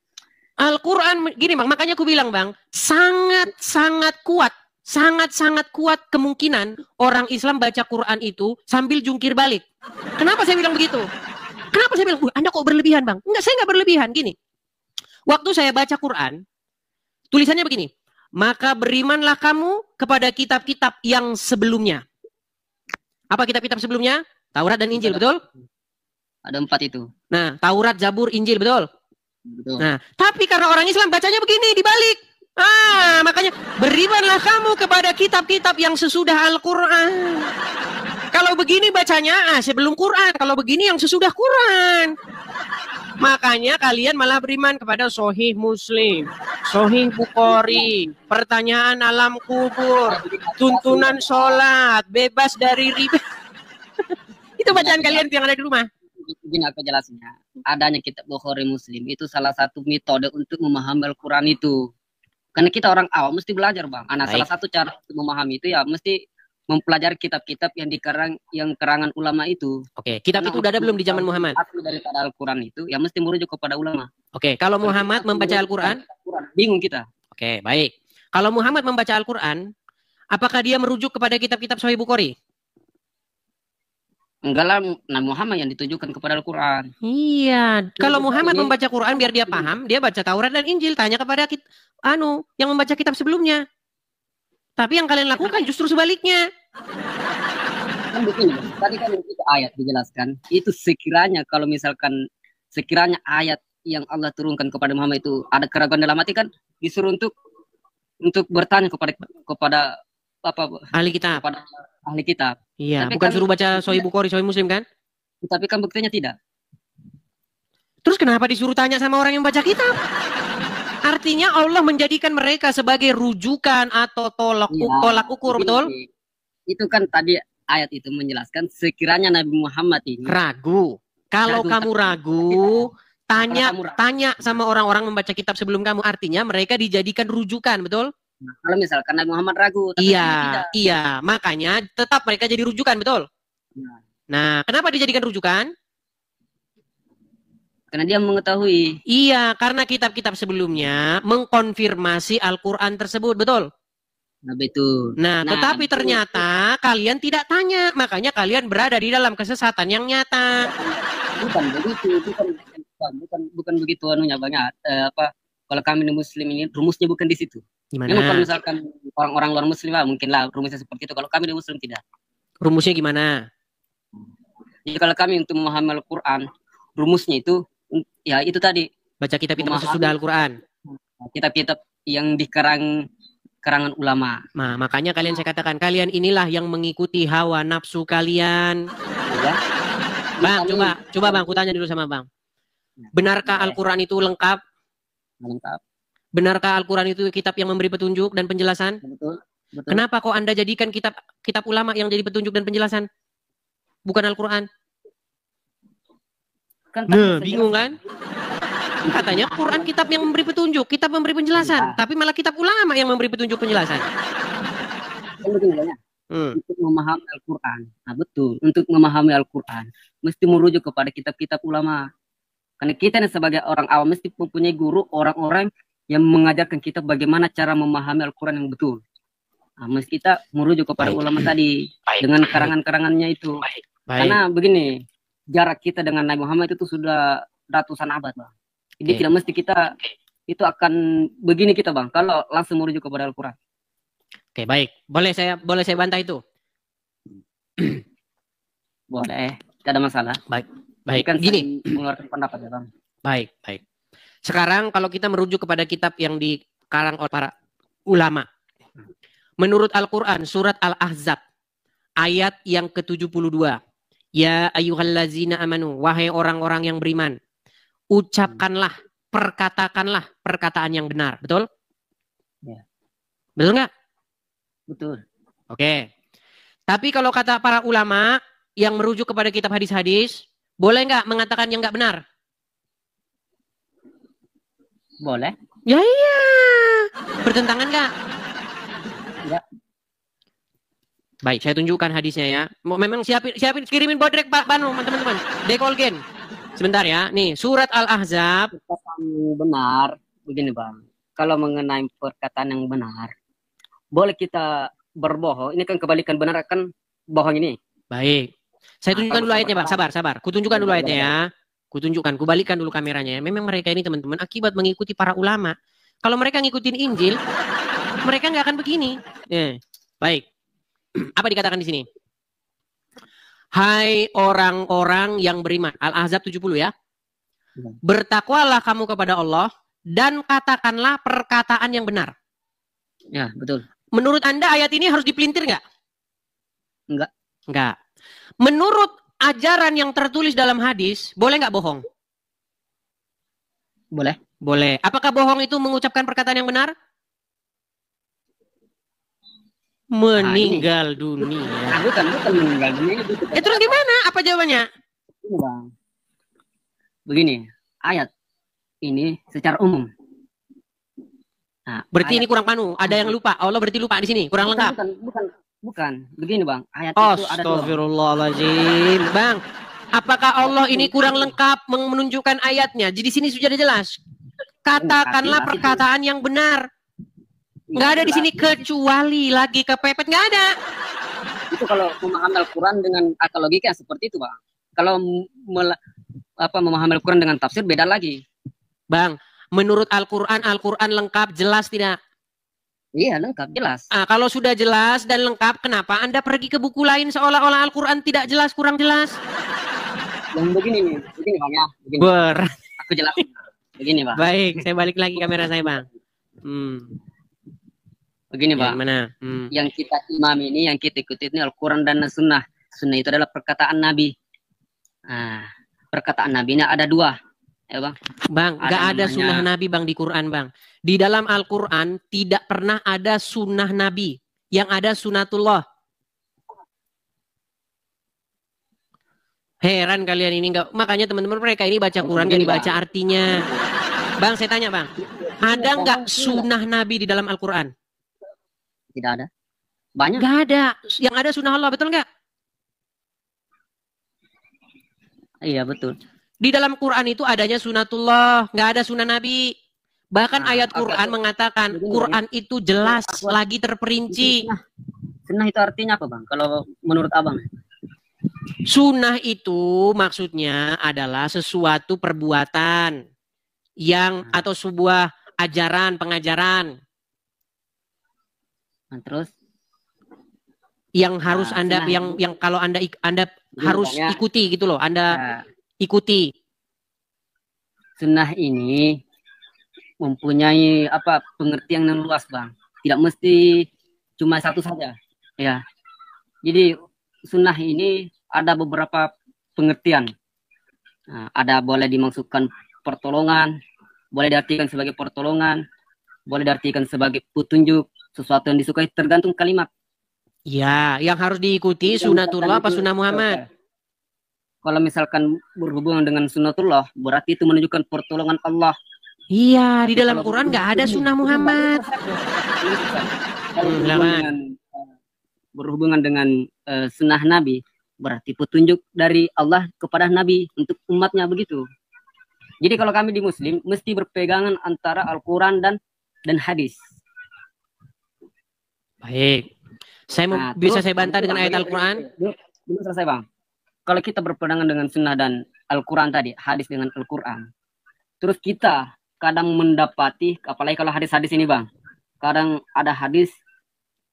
Al-Quran, gini bang, makanya aku bilang bang, sangat-sangat kuat kemungkinan orang Islam baca Quran itu sambil jungkir balik. Kenapa saya bilang begitu? Kenapa saya bilang, Anda kok berlebihan bang? Enggak, saya nggak berlebihan. Gini, waktu saya baca Quran, tulisannya begini, maka berimanlah kamu kepada kitab-kitab yang sebelumnya. Apa kitab-kitab sebelumnya? Taurat dan Injil, betul? Ada 4 itu. Nah, Taurat, Zabur, Injil, betul? Betul. Nah, tapi karena orang Islam bacanya begini, dibalik. Makanya berimanlah kamu kepada kitab-kitab yang sesudah Al-Quran. Kalau begini bacanya, sebelum Quran. Kalau begini yang sesudah Quran. Makanya kalian malah beriman kepada Sahih Muslim, Sahih Bukhari, pertanyaan alam kubur, tuntunan sholat, bebas dari riba. Itu bacaan kalian yang ada di rumah. Begini aku jelasinnya. Adanya kitab Bukhari Muslim itu salah satu metode untuk memahami Al-Quran itu. Karena kita orang awam mesti belajar bang. Salah satu cara untuk memahami itu ya mesti mempelajari kitab-kitab yang karangan ulama itu. Oke, kitab itu udah ada belum di zaman Muhammad? Asli daripada Al-Quran itu, ya mesti merujuk kepada ulama. Oke, kalau Muhammad membaca Al-Quran? Bingung kita. Oke, baik. Kalau Muhammad membaca Al-Quran, apakah dia merujuk kepada kitab-kitab Sahih Bukhari? Enggak lah, Nabi Muhammad yang ditujukan kepada Al-Quran. Iya, kalau Muhammad membaca Quran biar dia paham, dia baca Taurat dan Injil, tanya kepada yang membaca kitab sebelumnya. Tapi yang kalian lakukan justru sebaliknya. Kan begini, tadi kan itu ayat dijelaskan. Itu sekiranya kalau misalkan sekiranya ayat yang Allah turunkan kepada Muhammad itu ada keraguan dalam hati kan disuruh untuk bertanya kepada apa ahli kitab. Kepada ahli kitab. Iya, tapi bukan kan, suruh baca Sahih Bukhari, Sahih Muslim kan? Tapi kan buktinya tidak. Terus kenapa disuruh tanya sama orang yang baca kitab? Artinya Allah menjadikan mereka sebagai rujukan atau tolak ukur, betul? Itu kan tadi ayat itu menjelaskan sekiranya Nabi Muhammad ini ragu. Kalau kamu ragu, tanya sama orang-orang membaca kitab sebelum kamu. Artinya mereka dijadikan rujukan, betul? Nah, kalau misalkan Nabi Muhammad ragu, tapi iya, makanya tetap mereka jadi rujukan, betul? Nah, kenapa dijadikan rujukan? Karena dia mengetahui. Iya, karena kitab-kitab sebelumnya mengkonfirmasi Al-Quran tersebut, betul? Nah, tetapi ternyata kalian tidak tanya, makanya kalian berada di dalam kesesatan yang nyata. Bukan begitu, bukan begitu anunya Bang ya. Kalau kami Muslim ini rumusnya bukan di situ. Gimana? Memang kalau misalkan orang-orang luar Muslim lah mungkin lah rumusnya seperti itu. Kalau kami Muslim tidak. Rumusnya gimana? Jadi kalau kami untuk memahami Al-Quran, rumusnya itu ya itu tadi. Baca kitab-kitab sesudah Al-Quran. Kitab-kitab yang di karangan ulama. Nah, makanya kalian saya katakan, kalian inilah yang mengikuti hawa nafsu kalian. Ya. Bang, coba Bang, aku tanya dulu sama Bang. Benarkah Al-Quran itu lengkap? Lengkap. Benarkah Al-Quran itu kitab yang memberi petunjuk dan penjelasan? Betul. Kenapa kok Anda jadikan kitab ulama yang jadi petunjuk dan penjelasan? Bukan Al-Quran. Nah, bingung kan? Katanya Quran kitab yang memberi petunjuk, kitab memberi penjelasan, tapi malah kitab ulama yang memberi petunjuk penjelasan. Untuk memahami Al-Quran, nah betul. Untuk memahami Al-Quran, mesti merujuk kepada kitab-kitab ulama. Karena kita sebagai orang awam mesti mempunyai guru, orang-orang yang mengajarkan kita bagaimana cara memahami Al-Quran yang betul. Nah, mesti kita merujuk kepada ulama tadi dengan karangan-karangannya itu. Karena begini, jarak kita dengan Nabi Muhammad itu sudah ratusan abad, Bang. Jadi tidak mesti kita itu akan begini kita, Bang, kalau langsung merujuk kepada Al-Quran. Oke, baik. Boleh saya bantah itu? Boleh, tidak ada masalah. Baik. Kan gini, mengeluarkan pendapat ya, Bang. Baik. Sekarang kalau kita merujuk kepada kitab yang dikarang oleh para ulama. Menurut Al-Quran, surat Al-Ahzab, ayat yang ke-72. Ya ayyuhallazina amanu, wahai orang-orang yang beriman, ucapkanlah, perkatakanlah perkataan yang benar. Betul? Ya. Betul nggak? Betul. Oke. Tapi kalau kata para ulama yang merujuk kepada kitab hadis-hadis, boleh nggak mengatakan yang nggak benar? Boleh. Ya iya. Bertentangan nggak? Ya. Baik, saya tunjukkan hadisnya ya. Memang siapin kirimin bodrek Pak Banu, teman-teman. Dekolgen. Sebentar ya. Nih, surat Al-Ahzab. Benar. Begini, Bang. Kalau mengenai perkataan yang benar, boleh kita berbohong. Ini kan kebalikan benar akan bohong ini. Baik. Saya tunjukkan dulu ayatnya, Bang. Sabar. Kutunjukkan dulu ayatnya ya. Kubalikkan dulu kameranya. Memang mereka ini teman-teman akibat mengikuti para ulama. Kalau mereka ngikutin Injil, mereka nggak akan begini. Baik. Apa dikatakan di sini? Hai orang-orang yang beriman. Al-Ahzab 70 ya. Bertakwalah kamu kepada Allah dan katakanlah perkataan yang benar. Ya, betul. Menurut Anda ayat ini harus dipelintir nggak? Enggak. Menurut ajaran yang tertulis dalam hadis, boleh nggak bohong? Boleh. Apakah bohong itu mengucapkan perkataan yang benar? Meninggal dunia. Bukan meninggal dunia. Terus gimana? Apa jawabannya? Ini, Bang. Begini, ayat ini secara umum. Nah, berarti ini kurang panu. Ada yang lupa. Allah berarti lupa di sini. Kurang lengkap. Bukan. Begini, Bang. Ayat itu ada dua. Astagfirullahaladzim. Bang, apakah Allah ini kurang lengkap menunjukkan ayatnya? Jadi di sini sudah jelas. Katakanlah perkataan yang benar. Nggak ada di sini kecuali lagi kepepet, nggak ada. Itu kalau memahami Al-Quran dengan akal logika seperti itu, Bang. Kalau memahami Al-Quran dengan tafsir beda lagi. Bang, menurut Al-Quran lengkap, jelas tidak? Iya, lengkap, jelas. Kalau sudah jelas dan lengkap, kenapa Anda pergi ke buku lain seolah-olah Al-Quran tidak jelas, kurang jelas? Yang begini Bang ya. Begini. Aku jelasin. Begini, Bang. Baik, saya balik lagi kamera saya, Bang. Begini, Bang. Yang kita imami ini, yang kita ikuti ini Al-Quran dan Sunnah. Sunnah itu adalah perkataan Nabi. Perkataan Nabi ini ada dua. Ya, Bang. Bang, nggak ada sunnah Nabi, Bang, di Quran, Bang. Di dalam Al-Quran tidak pernah ada sunnah Nabi. Yang ada sunatullah. Heran kalian ini nggak. Makanya teman-teman mereka ini baca Quran nggak dibaca artinya. Bang, saya tanya, Bang. Ada nggak sunnah Nabi di dalam Al-Quran? Tidak ada. Banyak. Nggak ada. Yang ada sunnah Allah, betul nggak? Iya, betul. Di dalam Quran itu adanya sunatullah, nggak ada sunnah Nabi. Bahkan ayat Quran mengatakan Quran itu jelas, lagi terperinci. Sunnah itu artinya apa, Bang? Kalau menurut Abang? Sunnah itu maksudnya adalah sesuatu perbuatan yang atau sebuah ajaran, pengajaran. Nah, terus yang harus Anda yang kalau Anda harus ikuti gitu loh. Anda ikuti. Sunnah ini mempunyai pengertian yang luas, Bang. Tidak mesti cuma satu saja. Ya. Jadi sunnah ini ada beberapa pengertian. Nah, ada boleh dimaksudkan pertolongan, boleh diartikan sebagai pertolongan, boleh diartikan sebagai petunjuk, sesuatu yang disukai, tergantung kalimat. Ya, yang harus diikuti sunatullah apa sunnah Muhammad? Kalau misalkan berhubungan dengan sunatullah, berarti itu menunjukkan pertolongan Allah. Iya, di dalam Quran nggak ada sunnah Muhammad. Berhubungan dengan sunnah Nabi, berarti petunjuk dari Allah kepada Nabi untuk umatnya, begitu. Jadi kalau kami di Muslim, mesti berpegangan antara Al-Quran dan hadis. Baik. Bisa saya bantah dengan ayat Al-Quran? Belum selesai, Bang. Kalau kita berpegangan dengan sunnah dan Al-Quran tadi, hadis dengan Al-Quran, terus kita kadang mendapati, apalagi kalau hadis-hadis ini, Bang, kadang ada hadis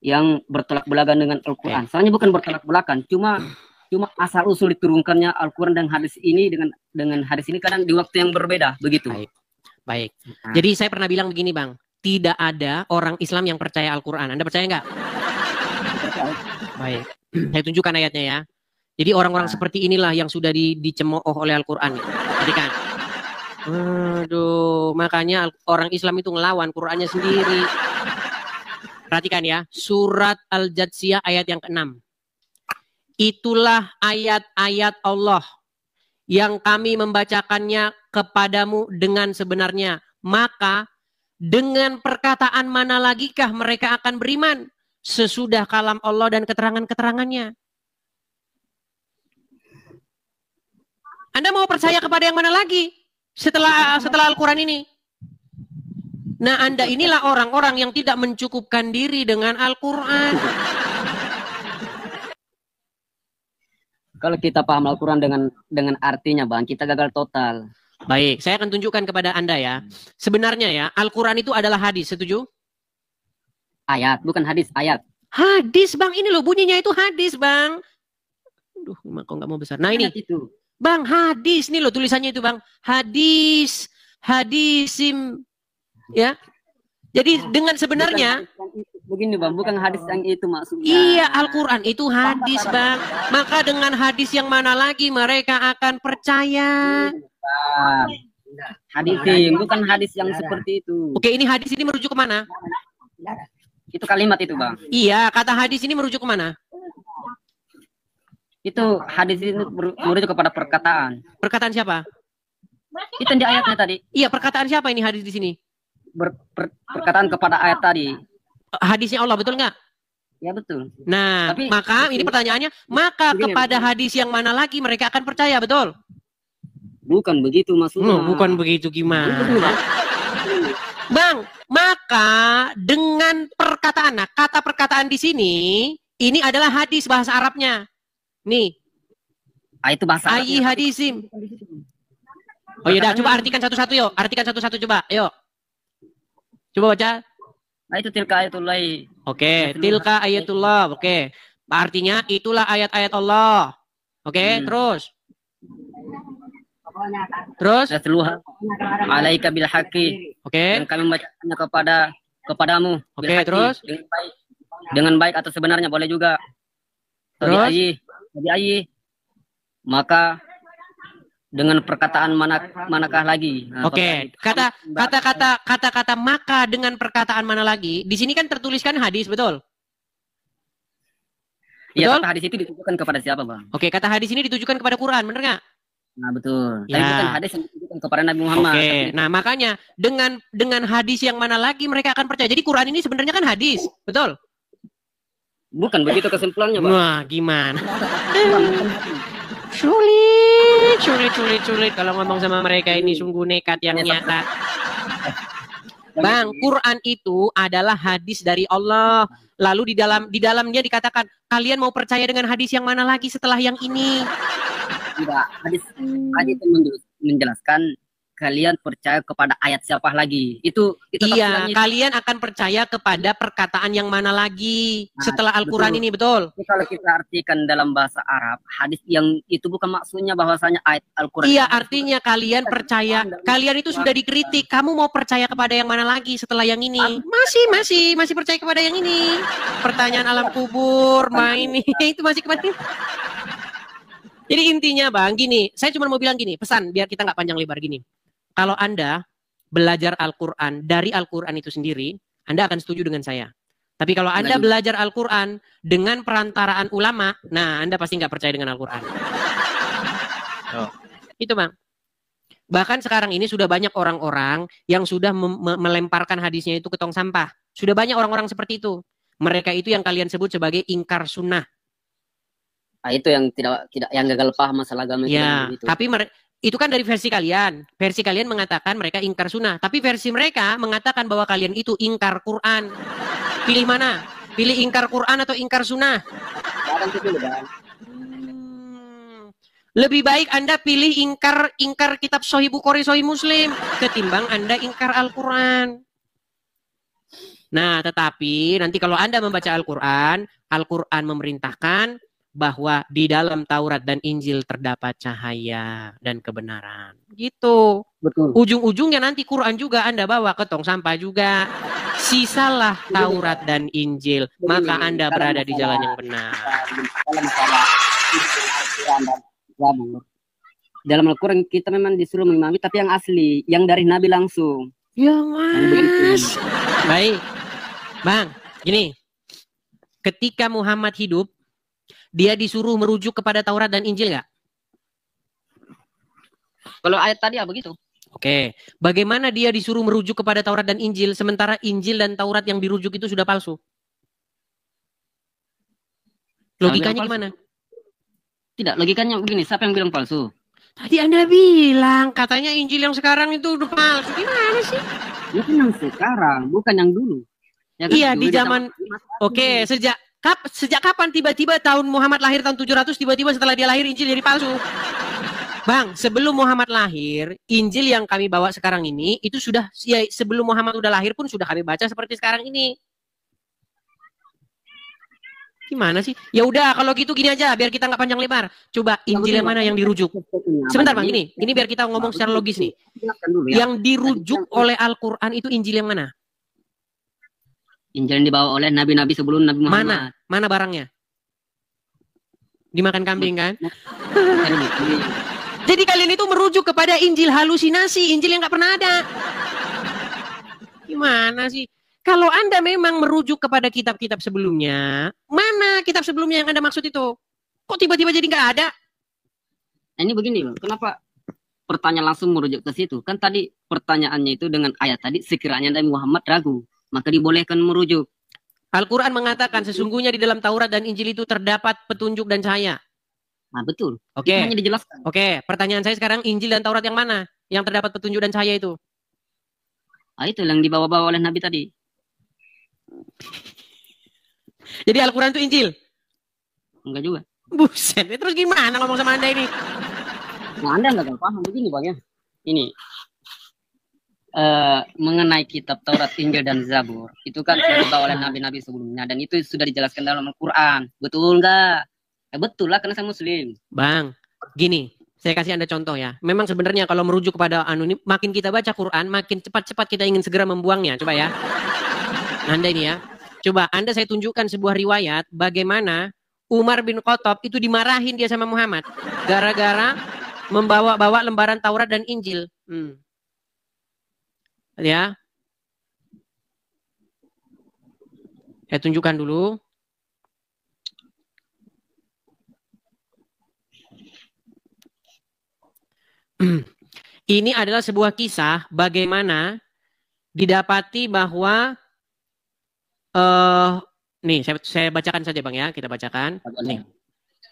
yang bertolak belakang dengan Al-Quran. Soalnya bukan bertolak belakang, cuma asal usul diturunkannya Al-Quran dan hadis ini dengan hadis ini kadang di waktu yang berbeda, begitu. Baik. Jadi saya pernah bilang begini, Bang, tidak ada orang Islam yang percaya Al-Quran. Anda percaya nggak? Baik. Saya tunjukkan ayatnya ya. Jadi orang-orang seperti inilah yang sudah dicemooh oleh Al-Quran. Jadi kan, aduh, makanya orang Islam itu ngelawan Qurannya sendiri. Perhatikan ya, surat Al-Jatsiyah ayat yang ke-6. Itulah ayat-ayat Allah yang kami membacakannya kepadamu dengan sebenarnya. Maka dengan perkataan mana lagikah mereka akan beriman sesudah kalam Allah dan keterangan-keterangannya? Anda mau percaya kepada yang mana lagi setelah Al-Quran ini? Nah, Anda inilah orang-orang yang tidak mencukupkan diri dengan Al-Quran. Kalau kita paham Al-Quran dengan artinya, Bang, kita gagal total. Baik, saya akan tunjukkan kepada Anda ya. Sebenarnya ya, Al-Quran itu adalah hadis, setuju? Ayat, bukan hadis, ayat. Hadis, Bang, ini loh bunyinya itu hadis, Bang. Aduh, kok nggak mau besar. Nah ini, itu. Bang, hadis nih loh tulisannya itu, Bang. Hadisim, ya. Jadi dengan sebenarnya begini, Bang, bukan hadis yang itu maksudnya. Iya, Al-Quran itu hadis, Bang. Maka dengan hadis yang mana lagi mereka akan percaya? Hadis bukan hadis yang seperti itu. Oke, ini hadis ini merujuk kemana? Itu kalimat itu, Bang. Iya, kata hadis ini merujuk kemana? Itu hadis itu merujuk kepada perkataan. Perkataan siapa? Itu di ayatnya tadi. Iya, perkataan siapa ini hadis di sini? Perkataan kepada ayat tadi. Hadisnya Allah, betul nggak? Ya, betul. Nah, maka ini pertanyaannya, maka kepada hadis yang mana lagi mereka akan percaya, betul? Bukan begitu maksudnya. Bukan begitu gimana? Bang, maka dengan perkataan, nah kata perkataan di sini, ini adalah hadis bahasa Arabnya. Nih. Itu bahasa Ayi hadisim. Oh iya dah, coba artikan satu-satu yuk. Artikan satu-satu coba, yuk. Coba baca. Nah, itu tilka ayatullah. Oke, tilka ayatullah. Oke. Artinya itulah ayat-ayat Allah. Oke, terus. Terus? Alaika bil haqqi. Oke. Dan kami membacakannya kepadamu. Oke, terus? Dengan baik atau sebenarnya boleh juga. Terus? Maka dengan perkataan manakah lagi? Nah, Oke, kata-kata maka dengan perkataan mana lagi? Di sini kan tertuliskan hadis, betul? Iya, kata hadis itu ditujukan kepada siapa, Bang? Oke, kata hadis ini ditujukan kepada Quran, bener nggak? Nah, betul. Ya. Tapi bukan hadis yang ditujukan kepada Nabi Muhammad. Oke, nah makanya dengan hadis yang mana lagi mereka akan percaya. Jadi Quran ini sebenarnya kan hadis, betul? Bukan begitu kesimpulannya, Bang. Wah, gimana? Sulit. Kalau ngomong sama mereka ini sungguh nekat yang nyata. Bang, Quran itu adalah hadis dari Allah. Lalu di dalamnya dikatakan, kalian mau percaya dengan hadis yang mana lagi setelah yang ini? Tidak, hadis itu menjelaskan kalian percaya kepada ayat siapa lagi. Itu iya, kalian akan percaya kepada perkataan yang mana lagi setelah Al-Quran ini, betul? Kalau kita artikan dalam bahasa Arab, hadis yang itu bukan maksudnya bahwasanya ayat Al-Quran. Iya, artinya kalian percaya, kalian itu sudah dikritik, kamu mau percaya kepada yang mana lagi setelah yang ini? Masih percaya kepada yang ini. Pertanyaan alam kubur, main ini, itu masih kepada. Jadi intinya Bang, gini, saya cuma mau bilang gini, pesan biar kita nggak panjang lebar gini. Kalau Anda belajar Al-Quran dari Al-Quran itu sendiri, Anda akan setuju dengan saya. Tapi kalau Anda belajar Al-Quran dengan perantaraan ulama, nah Anda pasti nggak percaya dengan Al-Quran. Itu Bang. Bahkan sekarang ini sudah banyak orang-orang yang sudah melemparkan hadisnya itu ke tong sampah. Sudah banyak orang-orang seperti itu. Mereka itu yang kalian sebut sebagai ingkar sunnah. Nah, itu yang tidak yang gagal paham masalah agama itu. Ya, tapi itu kan dari versi kalian. Versi kalian mengatakan mereka ingkar sunnah. Tapi versi mereka mengatakan bahwa kalian itu ingkar Quran. Pilih mana? Pilih ingkar Quran atau ingkar sunnah? Lebih baik Anda pilih ingkar kitab Sahih Bukhari, Sahih Muslim ketimbang Anda ingkar Al-Quran. Nah, tetapi nanti kalau Anda membaca Al-Quran, Al-Quran memerintahkan bahwa di dalam Taurat dan Injil terdapat cahaya dan kebenaran. Gitu. Betul. Ujung-ujungnya nanti Quran juga Anda bawa ke tong sampah juga. Sisalah Taurat dan Injil, maka Anda berada di jalan yang benar. Dalam Al-Quran kita memang disuruh mengimami, tapi yang asli, yang dari Nabi langsung. Mas. Baik. Bang, gini. Ketika Muhammad hidup, dia disuruh merujuk kepada Taurat dan Injil nggak? Kalau ayat tadi ya begitu. Oke. Bagaimana dia disuruh merujuk kepada Taurat dan Injil, sementara Injil dan Taurat yang dirujuk itu sudah palsu? Logikanya gimana? Tidak, logikanya begini. Siapa yang bilang palsu? Tadi Anda bilang, katanya Injil yang sekarang itu udah palsu. Gimana sih? Itu yang sekarang, bukan yang dulu. Ya kan? Iya, di zaman... Oke, sejak kapan tiba-tiba tahun Muhammad lahir tahun 700 tiba-tiba setelah dia lahir Injil jadi palsu? Bang, sebelum Muhammad lahir, Injil yang kami bawa sekarang ini itu sudah ya, sebelum Muhammad udah lahir pun sudah kami baca seperti sekarang ini. Gimana sih? Ya udah kalau gitu gini aja biar kita nggak panjang lebar. Coba Injil yang mana yang dirujuk? Sebentar Bang, ini biar kita ngomong secara logis nih. Yang dirujuk oleh Al-Qur'an itu Injil yang mana? Injil yang dibawa oleh nabi-nabi sebelum Nabi Muhammad. Mana barangnya? Dimakan kambing kan? Jadi kalian itu merujuk kepada Injil halusinasi, Injil yang nggak pernah ada. Gimana sih? Kalau Anda memang merujuk kepada kitab-kitab sebelumnya, mana kitab sebelumnya yang Anda maksud itu? Kok tiba-tiba jadi nggak ada? Nah, ini begini, kenapa pertanyaan langsung merujuk ke situ? Kan tadi pertanyaannya itu dengan ayat tadi, sekiranya Nabi Muhammad ragu, maka dibolehkan merujuk. Al-Quran mengatakan sesungguhnya di dalam Taurat dan Injil itu terdapat petunjuk dan cahaya. Nah, betul. Oke. Hanya dijelaskan. Oke, pertanyaan saya sekarang Injil dan Taurat yang mana? Yang terdapat petunjuk dan cahaya itu? Ah, itu yang dibawa-bawa oleh Nabi tadi. Jadi Al-Quran itu Injil? Enggak juga. Buset, terus gimana ngomong sama Anda ini? Nah, Anda nggak paham begini Bang ya. Ini. Mengenai kitab Taurat, Injil, dan Zabur itu kan dibawa oleh nabi-nabi sebelumnya dan itu sudah dijelaskan dalam Al-Quran. Betul nggak? Betul lah karena saya Muslim. Bang, gini, saya kasih Anda contoh ya. Memang sebenarnya kalau merujuk kepada anonim, makin kita baca Quran, makin cepat-cepat kita ingin segera membuangnya. Coba ya, Anda ini ya. Coba Anda saya tunjukkan sebuah riwayat bagaimana Umar bin Khattab itu dimarahin dia sama Muhammad gara-gara membawa-bawa lembaran Taurat dan Injil. Ya, saya tunjukkan dulu. Ini adalah sebuah kisah bagaimana didapati bahwa nih saya bacakan saja Bang ya, kita bacakan. Nih.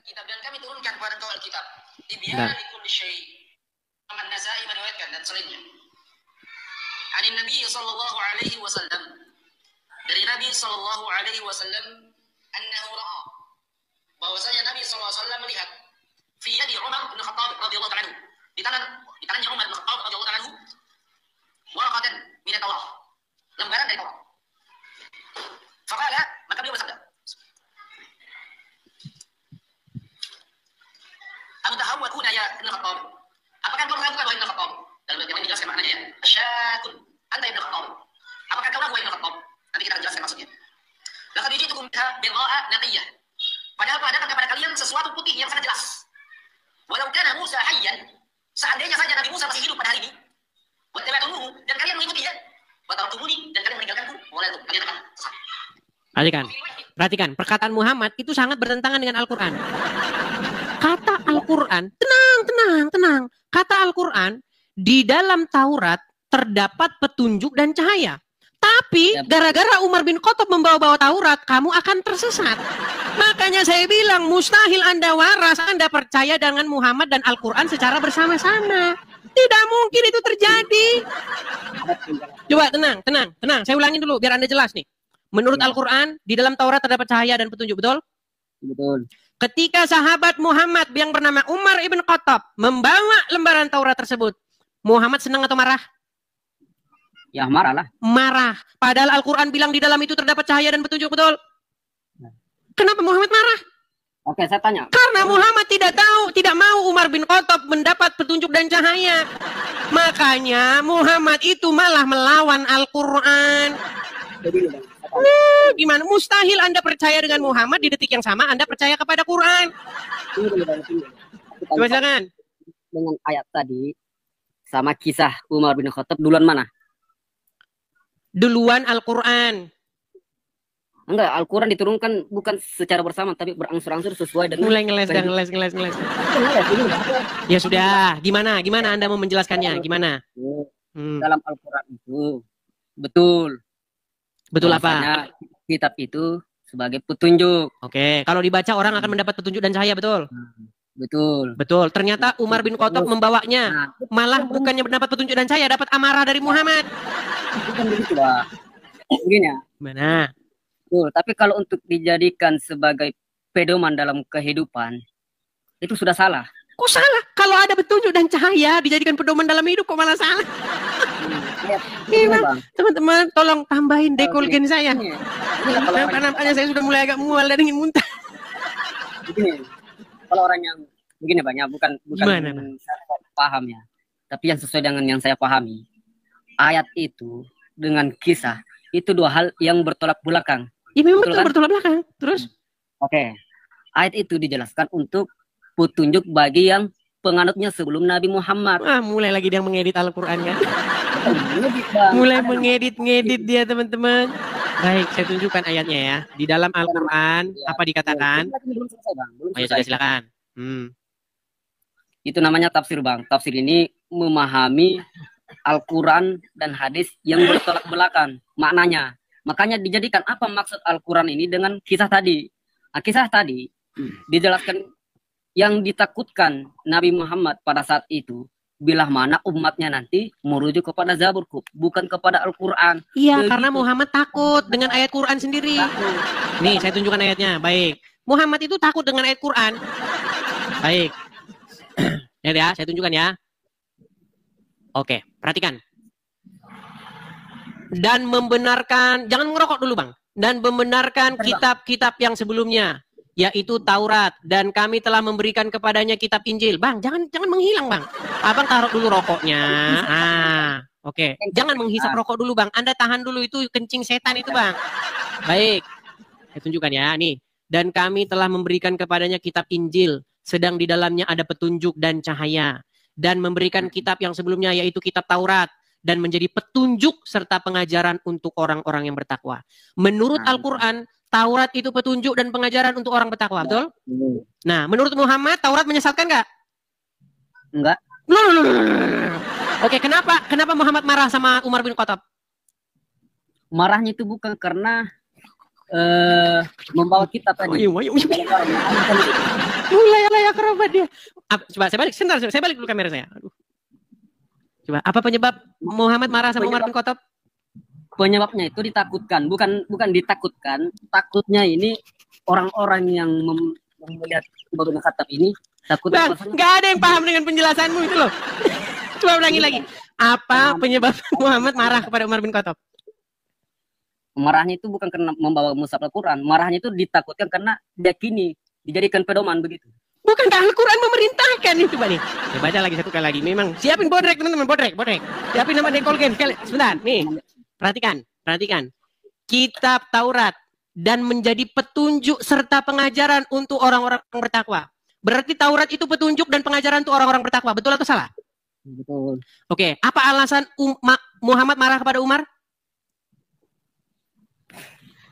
Kitab dan kami turunkan kepada engkau Alkitab. Tibyana likulli syai'. Muhammad Nasai meriwayatkan dan selainnya. Ani anin Nabi sallallahu alaihi wasallam, dari Nabi sallallahu alaihi wasallam, annahu ra'a, bahwasanya Nabi sallallahu alaihi wasallam melihat fi yadi Umar bin Khattab radhiyallahu ta'ala anhu, di tangannya Umar bin Khattab radhiyallahu ta'ala anhu, waraqatan min at-Taurat, lembaran dari Taurat. Faqala, maka beliau bersabda, "Amtahawwakuna ya Ibn Khattab?" Apakah kau ragu wahai Ibn Khattab? Dalam ayat yang dijelaskan maknanya ya. Asyakun anta Ibn Khattab. Apakah kau ragu wahai Ibn Khattab? Nanti kita akan jelaskan maksudnya. Laqad ji'tukum biha bidha'a naqiyah. Padahal aku datang kepada kalian sesuatu putih yang sangat jelas. Walau kana Musa hayyan, seandainya saja Nabi Musa masih hidup pada hari ini, wa tabi'tumuhu, dan kalian mengikutinya, wa taraktumuni, dan kalian meninggalkanku, walaikum, kalian akan sesat. Perhatikan, perkataan Muhammad itu sangat bertentangan dengan Al-Quran. Kata Al-Quran, tenang. Kata Al-Quran, di dalam Taurat terdapat petunjuk dan cahaya. Tapi gara-gara Umar bin Khattab membawa-bawa Taurat, kamu akan tersesat. Makanya saya bilang, mustahil Anda waras, Anda percaya dengan Muhammad dan Al-Quran secara bersama-sama. Tidak mungkin itu terjadi. Coba tenang. Saya ulangin dulu biar Anda jelas nih. Menurut Al-Quran, di dalam Taurat terdapat cahaya dan petunjuk, betul? Betul. Ketika sahabat Muhammad yang bernama Umar ibn Khattab membawa lembaran Taurat tersebut, Muhammad senang atau marah? Ya marah lah. Marah. Padahal Al-Quran bilang di dalam itu terdapat cahaya dan petunjuk, betul? Kenapa Muhammad marah? Oke, saya tanya. Karena Muhammad tidak mau Umar bin Khattab mendapat petunjuk dan cahaya. Makanya Muhammad itu malah melawan Al-Quran. Gimana? Mustahil Anda percaya dengan Muhammad di detik yang sama Anda percaya kepada Quran. Coba silakan. Dengan ayat tadi sama kisah Umar bin Khattab duluan mana? Duluan Al-Quran. Enggak, Al-Quran diturunkan bukan secara bersama tapi berangsur-angsur sesuai dengan mulai ngeles. Ya sudah, gimana Anda mau menjelaskannya? Gimana? Dalam Al-Quran itu betul apa? Kitab itu sebagai petunjuk. Oke, kalau dibaca orang akan mendapat petunjuk dan cahaya, betul? Betul. Ternyata Umar bin Khattab membawanya, malah bukannya mendapat petunjuk dan cahaya, dapat amarah dari Muhammad. Bukan begitu, Pak. Begini ya. Mana? Betul, tapi kalau untuk dijadikan sebagai pedoman dalam kehidupan, itu sudah salah. Kok salah? Kalau ada petunjuk dan cahaya dijadikan pedoman dalam hidup, kok malah salah? Teman-teman, tolong tambahin dekolgen saya. Nampaknya saya sudah mulai agak mual dan ingin muntah. Begini, kalau orang yang begini banyak bukan saya paham ya, tapi yang sesuai dengan yang saya pahami, ayat itu dengan kisah itu dua hal yang bertolak belakang. Iya memang betul, bertolak belakang. Terus? Oke, ayat itu dijelaskan untuk petunjuk bagi yang penganutnya sebelum Nabi Muhammad. Mulai lagi dia mengedit Al-Quran kan? Mulai mengedit dia teman-teman. Baik, saya tunjukkan ayatnya ya. Di dalam Al-Quran apa dikatakan? Belum selesai, Bang. Sudah silakan. Itu namanya tafsir, Bang. Tafsir ini memahami Al-Quran dan hadis yang bertolak belakang maknanya. Makanya dijadikan apa maksud Al-Quran ini dengan kisah tadi. Nah, kisah tadi dijelaskan yang ditakutkan Nabi Muhammad pada saat itu bila mana umatnya nanti merujuk kepada Zabur, bukan kepada Al-Quran. Iya, karena Muhammad takut dengan ayat Quran sendiri. Nih, saya tunjukkan ayatnya. Baik. Muhammad itu takut dengan ayat Quran. Baik. Lihat ya, saya tunjukkan ya. Oke, perhatikan. Dan membenarkan, jangan ngerokok dulu Bang. Dan membenarkan kitab-kitab yang sebelumnya, yaitu Taurat, dan kami telah memberikan kepadanya kitab Injil. Bang, jangan menghilang Bang. Abang taruh dulu rokoknya. Oke. Jangan menghisap rokok dulu Bang. Anda tahan dulu, itu kencing setan itu Bang. Baik. Saya tunjukkan ya, nih. Dan kami telah memberikan kepadanya kitab Injil, sedang di dalamnya ada petunjuk dan cahaya. Dan memberikan kitab yang sebelumnya yaitu kitab Taurat, dan menjadi petunjuk serta pengajaran untuk orang-orang yang bertakwa. Menurut Al-Quran, Taurat itu petunjuk dan pengajaran untuk orang bertakwa, betul? Nah, menurut Muhammad, Taurat menyesatkan nggak? Enggak. Oke, kenapa Muhammad marah sama Umar bin Khattab? Marahnya itu bukan karena membawa kitab tadi. Mulai akrobat dia. Coba saya balik dulu kamera saya. Aduh. Coba, apa penyebab Muhammad marah sama Umar bin Khattab? Penyebabnya itu ditakutkan, bukan ditakutkan. Takutnya ini orang-orang yang melihat Umar bin Khattab ini takut. Bang, nggak ada yang paham dengan penjelasanmu itu loh. Coba ulangi lagi. Apa penyebab Muhammad marah kepada Umar bin Khattab? Marahnya itu bukan karena membawa mushaf Al-Quran. Marahnya itu ditakutkan karena diyakini dijadikan pedoman begitu. Bukankah Al-Quran memerintahkan itu, Pak nih? Ya, baca lagi satu kali lagi. Memang siapin bodrek teman-teman, bodrek. Siapin nama Dekol Game. Sebentar, nih. Perhatikan. Kitab Taurat dan menjadi petunjuk serta pengajaran untuk orang-orang bertakwa. Berarti Taurat itu petunjuk dan pengajaran untuk orang-orang bertakwa. Betul atau salah? Betul. Oke, apa alasan Muhammad marah kepada Umar?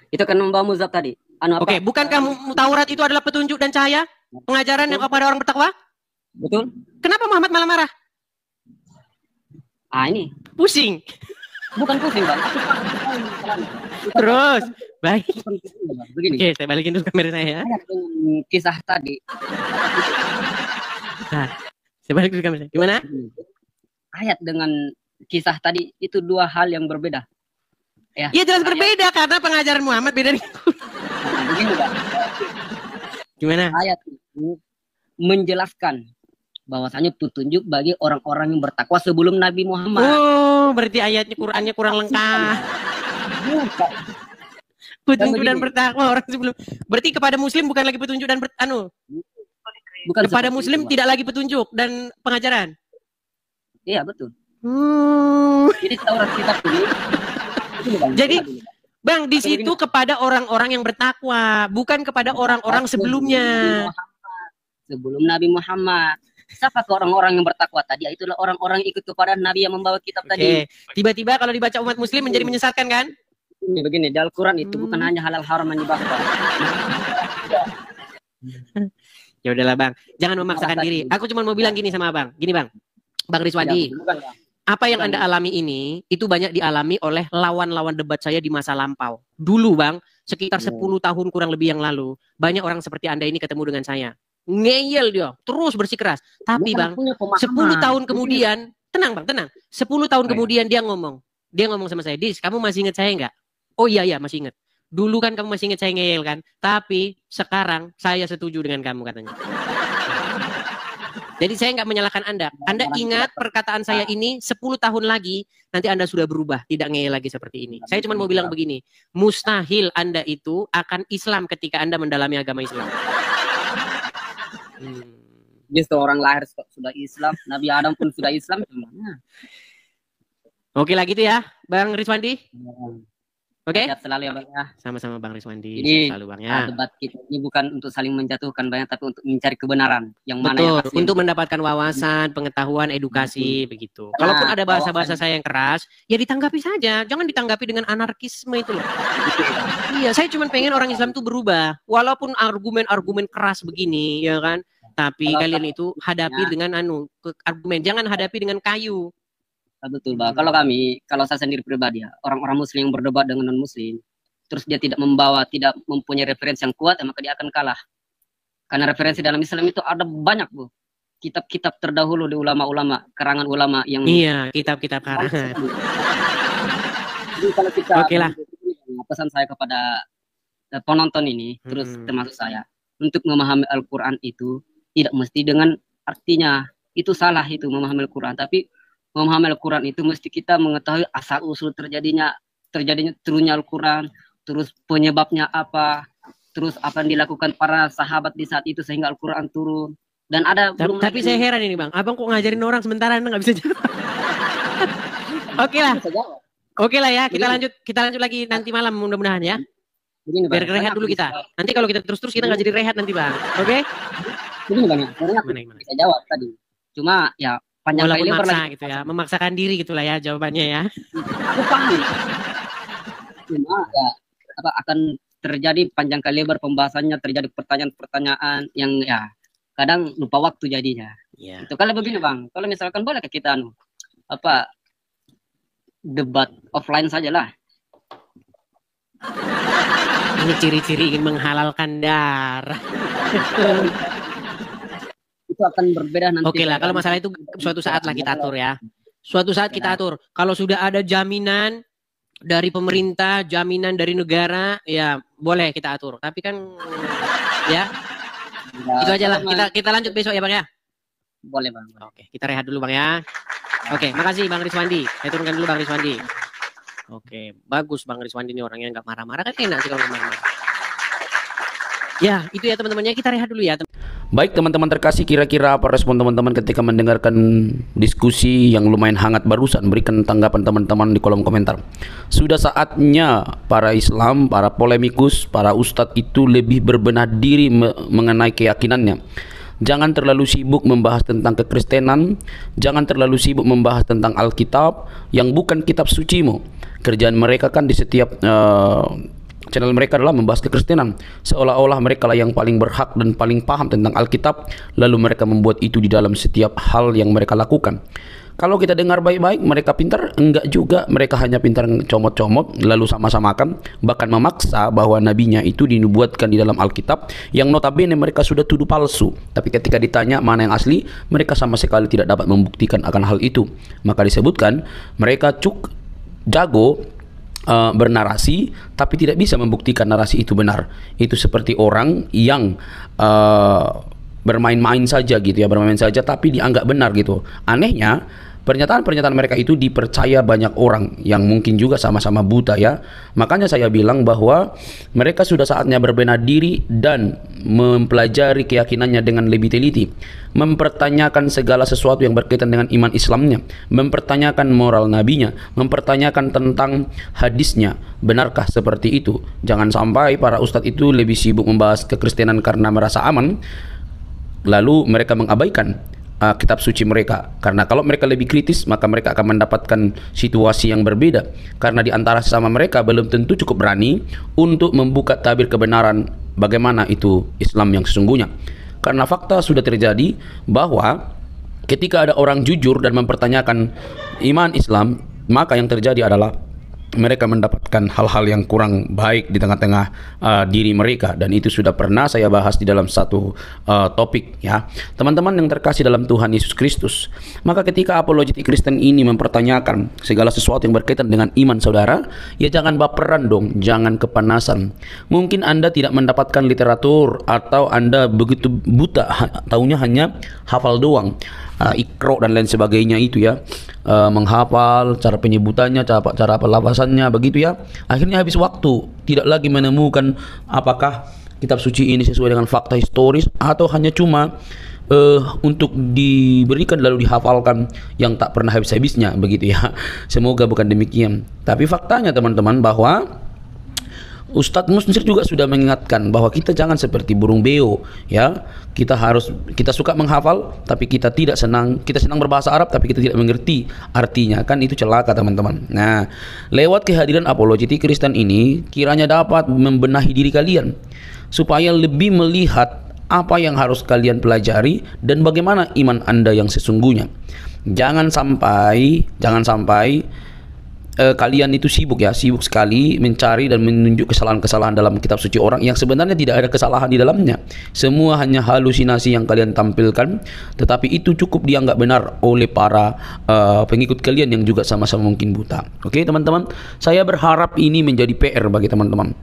Itu kan membawa mushaf tadi. Oke, bukankah Taurat itu adalah petunjuk dan cahaya? Pengajaran yang kepada orang bertakwa? Betul. Kenapa Muhammad malah marah? Ini. Pusing. Bukan pusing, Bang. Terus, baik. Begini. Oke, saya balikin dulu kamera saya. Kisah tadi. Nah, saya balik dulu kamera saya. Gimana? Ayat dengan kisah tadi itu dua hal yang berbeda. Ya, jelas berbeda karena pengajaran Muhammad beda dengan begini, Bang. Gimana? Ayat itu menjelaskan bahwasanya petunjuk bagi orang-orang yang bertakwa sebelum Nabi Muhammad. Oh, berarti ayatnya Qur'annya kurang lengkap. Petunjuk dan bertakwa orang sebelum. Berarti kepada Muslim bukan lagi petunjuk dan bukan kepada Muslim itu, tidak lagi petunjuk dan pengajaran. Iya, betul. Jadi Taurat kitab ini. Jadi Bang, di situ kepada orang-orang yang bertakwa, bukan kepada orang-orang sebelumnya. Sebelum Nabi Muhammad. Siapa ke orang-orang yang bertakwa tadi? Itulah orang-orang ikut kepada Nabi yang membawa kitab tadi. Tiba-tiba kalau dibaca umat Muslim menjadi menyesatkan kan? Begini, di Al-Quran itu bukan hanya halal haram menyebabkan. Ya udahlah Bang, jangan memaksakan diri. Aku cuma mau bilang gini sama Bang. Gini Bang Rizwandi. Apa yang Anda alami ini, itu banyak dialami oleh lawan-lawan debat saya di masa lampau. Dulu Bang, sekitar 10 tahun kurang lebih yang lalu, banyak orang seperti Anda ini ketemu dengan saya. Ngeyel dia, terus bersikeras. Tapi Bang, 10 tahun kemudian, tenang Bang, tenang. 10 tahun kemudian dia ngomong sama saya, Dis, kamu masih ingat saya nggak? Oh iya, masih ingat. Dulu kan kamu masih ingat saya ngeyel kan? Tapi sekarang saya setuju dengan kamu katanya. Jadi saya nggak menyalahkan Anda. Anda ingat perkataan saya ini 10 tahun lagi, nanti Anda sudah berubah, tidak ngeyel lagi seperti ini. Saya cuma mau bilang begini, mustahil Anda itu akan Islam ketika Anda mendalami agama Islam. Justru orang lahir sudah Islam, Nabi Adam pun sudah Islam. Oke lah gitu ya, Bang Rizwandi. Oke? Sehat selalu ya Bang ya. Sama-sama Bang Rizwandi. Jadi selalu Bang ya. Debat kita ini bukan untuk saling menjatuhkan banyak, tapi untuk mencari kebenaran yang mana yang asli. Untuk mendapatkan wawasan, pengetahuan, edukasi begitu. Kalaupun ada bahasa-bahasa saya yang keras, ya ditanggapi saja. Jangan ditanggapi dengan anarkisme itu loh. Iya, saya cuma pengen orang Islam itu berubah. Walaupun argumen-argumen keras begini, ya kan. Tapi kalian itu hadapi dengan argumen. Jangan hadapi dengan kayu. Betul, Bang. Kalau saya sendiri pribadi ya, orang-orang Muslim yang berdebat dengan non-Muslim, terus dia tidak mempunyai referensi yang kuat, maka dia akan kalah. Karena referensi dalam Islam itu ada banyak, Bu. Kitab-kitab terdahulu di ulama-ulama, karangan ulama yang... Iya, kitab-kitab karangan. Jadi kalau kita... Oke lah. Pesan saya kepada penonton ini, terus termasuk saya, untuk memahami Al-Quran itu, tidak mesti dengan artinya. Itu salah itu, memahami Al-Quran. Tapi memahami Al-Quran itu mesti kita mengetahui asal-usul terjadinya turunnya Al-Quran, terus penyebabnya apa, terus apa yang dilakukan para sahabat di saat itu sehingga Al-Quran turun. Dan ada tapi saya heran ini Bang, Abang kok ngajarin orang sementara Anda nggak bisa jawab. Oke lah ya, kita lanjut lagi nanti malam mudah-mudahan ya. Biar rehat dulu kita. Nanti kalau kita terus kita nggak jadi rehat nanti Bang. Oke? Begini Bang ya, sebenarnya saya jawab tadi. Cuma ya walaupun maksa gitu ya, memaksakan diri gitulah ya jawabannya ya. Aku paham. Cuma ya akan terjadi panjang kali lebar pembahasannya, terjadi pertanyaan-pertanyaan yang ya kadang lupa waktu jadinya. Yeah. Itu kalau begini Bang, kalau misalkan boleh kita debat offline sajalah. Ini ciri-ciri ingin menghalalkan darah. Itu akan berbeda nanti. Oke lah, kalau masalah itu suatu saat lah kita atur ya. Suatu saat kita atur. Kalau sudah ada jaminan dari pemerintah, jaminan dari negara, ya boleh kita atur. Tapi kan ya itu aja lah. Kita lanjut besok ya Bang ya. Boleh Bang. Oke, kita rehat dulu Bang ya. Oke, makasih Bang Riswandi. Saya turunkan dulu Bang Riswandi. Oke, bagus Bang Riswandi ini orangnya nggak marah-marah, kan enak sih kalau nggak marah-marah. Ya, itu ya teman-temannya, kita rehat dulu ya. Baik teman-teman terkasih, kira-kira apa respon teman-teman ketika mendengarkan diskusi yang lumayan hangat barusan? Berikan tanggapan teman-teman di kolom komentar. Sudah saatnya para Islam, para polemikus, para ustadz itu lebih berbenah diri mengenai keyakinannya. Jangan terlalu sibuk membahas tentang kekristenan, jangan terlalu sibuk membahas tentang Alkitab yang bukan kitab sucimu. Kerjaan mereka kan di setiap channel mereka adalah membahas kekristenan, seolah-olah mereka lah yang paling berhak dan paling paham tentang Alkitab, lalu mereka membuat itu di dalam setiap hal yang mereka lakukan. Kalau kita dengar baik-baik, mereka pintar? Enggak juga, mereka hanya pintar comot-comot lalu sama-samakan, bahkan memaksa bahwa nabinya itu dinubuatkan di dalam Alkitab yang notabene mereka sudah tuduh palsu. Tapi ketika ditanya mana yang asli, mereka sama sekali tidak dapat membuktikan akan hal itu. Maka disebutkan mereka jago bernarasi tapi tidak bisa membuktikan narasi itu benar. Itu seperti orang yang bermain-main saja gitu ya, bermain saja tapi dianggap benar gitu. Anehnya pernyataan-pernyataan mereka itu dipercaya banyak orang yang mungkin juga sama-sama buta ya. Makanya saya bilang bahwa mereka sudah saatnya berbenah diri dan mempelajari keyakinannya dengan lebih teliti, mempertanyakan segala sesuatu yang berkaitan dengan iman Islamnya, mempertanyakan moral nabinya, mempertanyakan tentang hadisnya. Benarkah seperti itu? Jangan sampai para ustadz itu lebih sibuk membahas kekristenan karena merasa aman, lalu mereka mengabaikan kitab suci mereka. Karena kalau mereka lebih kritis, maka mereka akan mendapatkan situasi yang berbeda. Karena di antara sesama mereka belum tentu cukup berani untuk membuka tabir kebenaran bagaimana itu Islam yang sesungguhnya. Karena fakta sudah terjadi bahwa ketika ada orang jujur dan mempertanyakan iman Islam, maka yang terjadi adalah mereka mendapatkan hal-hal yang kurang baik di tengah-tengah diri mereka, dan itu sudah pernah saya bahas di dalam satu topik ya teman-teman yang terkasih dalam Tuhan Yesus Kristus. Maka ketika apologetik Kristen ini mempertanyakan segala sesuatu yang berkaitan dengan iman saudara, ya jangan baperan dong, jangan kepanasan. Mungkin Anda tidak mendapatkan literatur atau Anda begitu buta, taunya hanya hafal doang, ikro dan lain sebagainya itu ya, menghafal cara penyebutannya, cara pelafasannya begitu ya. Akhirnya habis waktu, tidak lagi menemukan apakah kitab suci ini sesuai dengan fakta historis atau hanya cuma untuk diberikan lalu dihafalkan yang tak pernah habis-habisnya begitu ya. Semoga bukan demikian. Tapi faktanya teman-teman bahwa Ustadz Musnir juga sudah mengingatkan bahwa kita jangan seperti burung beo ya. Kita suka menghafal tapi kita senang berbahasa Arab tapi kita tidak mengerti artinya, kan itu celaka teman-teman. Nah, lewat kehadiran apologetik Kristen ini kiranya dapat membenahi diri kalian supaya lebih melihat apa yang harus kalian pelajari dan bagaimana iman Anda yang sesungguhnya. Jangan sampai kalian itu sibuk sekali mencari dan menunjuk kesalahan-kesalahan dalam kitab suci orang yang sebenarnya tidak ada kesalahan di dalamnya. Semua hanya halusinasi yang kalian tampilkan, tetapi itu cukup dianggap benar oleh para pengikut kalian yang juga sama-sama mungkin buta. Oke teman-teman, saya berharap ini menjadi PR bagi teman-teman.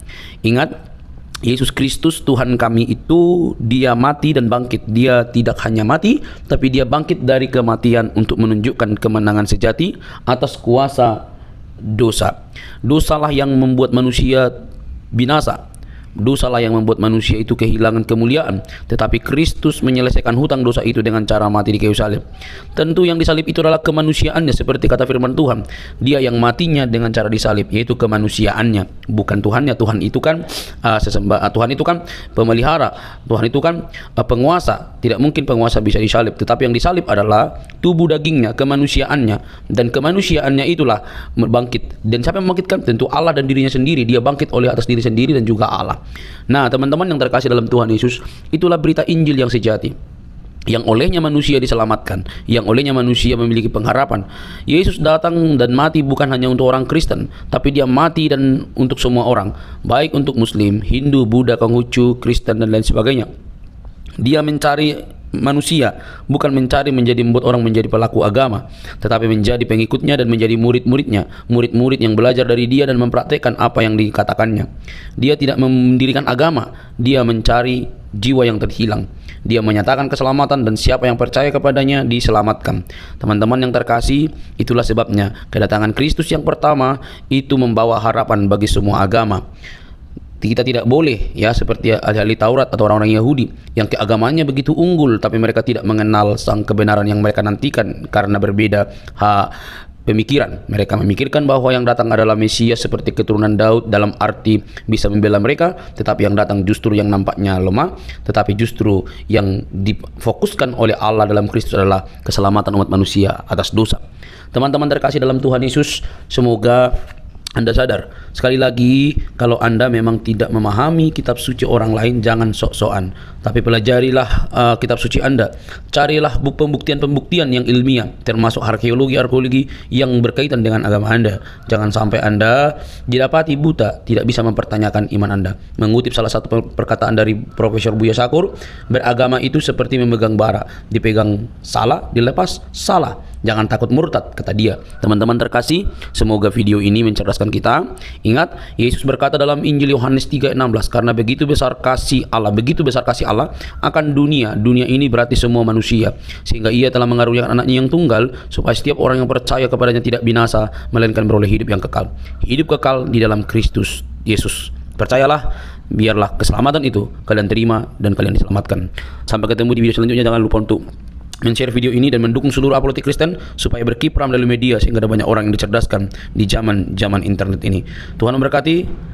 Ingat, Yesus Kristus Tuhan kami itu dia mati dan bangkit. Dia tidak hanya mati, tapi dia bangkit dari kematian untuk menunjukkan kemenangan sejati atas kuasa dosa. Dosalah yang membuat manusia binasa. Dosalah yang membuat manusia itu kehilangan kemuliaan. Tetapi Kristus menyelesaikan hutang dosa itu dengan cara mati di kayu salib. Tentu yang disalib itu adalah kemanusiaannya, seperti kata firman Tuhan. Dia yang matinya dengan cara disalib, yaitu kemanusiaannya, bukan Tuhannya. Tuhan itu kan Tuhan itu kan pemelihara. Tuhan itu kan penguasa. Tidak mungkin penguasa bisa disalib. Tetapi yang disalib adalah tubuh dagingnya, kemanusiaannya, dan kemanusiaannya itulah bangkit. Dan siapa yang membangkitkan? Tentu Allah dan dirinya sendiri. Dia bangkit oleh atas diri sendiri dan juga Allah. Nah teman-teman yang terkasih dalam Tuhan Yesus, itulah berita Injil yang sejati, yang olehnya manusia diselamatkan, yang olehnya manusia memiliki pengharapan. Yesus datang dan mati bukan hanya untuk orang Kristen, tapi dia mati dan untuk semua orang, baik untuk Muslim, Hindu, Buddha, Konghucu, Kristen dan lain sebagainya. Dia mencari manusia, bukan mencari membuat orang menjadi pelaku agama, tetapi menjadi pengikutnya dan menjadi murid-muridnya, murid-murid yang belajar dari dia dan mempraktekkan apa yang dikatakannya. Dia tidak mendirikan agama, dia mencari jiwa yang terhilang. Dia menyatakan keselamatan dan siapa yang percaya kepadanya diselamatkan. Teman-teman yang terkasih, itulah sebabnya kedatangan Kristus yang pertama itu membawa harapan bagi semua agama. Kita tidak boleh ya seperti ahli Taurat atau orang-orang Yahudi yang keagamannya begitu unggul tapi mereka tidak mengenal sang kebenaran yang mereka nantikan karena berbeda pemikiran. Mereka memikirkan bahwa yang datang adalah Mesias seperti keturunan Daud dalam arti bisa membela mereka, tetapi yang datang justru yang nampaknya lemah, tetapi justru yang difokuskan oleh Allah dalam Kristus adalah keselamatan umat manusia atas dosa. Teman-teman terkasih dalam Tuhan Yesus, semoga Anda sadar, sekali lagi, kalau Anda memang tidak memahami kitab suci orang lain, jangan sok-sokan. Tapi pelajarilah kitab suci Anda. Carilah pembuktian-pembuktian yang ilmiah, termasuk arkeologi yang berkaitan dengan agama Anda. Jangan sampai Anda didapati buta, tidak bisa mempertanyakan iman Anda. Mengutip salah satu perkataan dari Profesor Buya Syakur, beragama itu seperti memegang bara. Dipegang salah, dilepas salah. Jangan takut murtad, kata dia. Teman-teman terkasih, semoga video ini mencerdaskan kita. Ingat, Yesus berkata dalam Injil Yohanes 3:16, karena begitu besar kasih Allah akan dunia ini berarti semua manusia, sehingga ia telah mengaruniakan anaknya yang tunggal, supaya setiap orang yang percaya kepadanya tidak binasa, melainkan beroleh hidup yang kekal. Hidup kekal di dalam Kristus Yesus. Percayalah, biarlah keselamatan itu kalian terima dan kalian diselamatkan. Sampai ketemu di video selanjutnya. Jangan lupa untuk men-share video ini dan mendukung seluruh apologetik Kristen supaya berkiprah melalui media sehingga ada banyak orang yang dicerdaskan di zaman internet ini. Tuhan memberkati.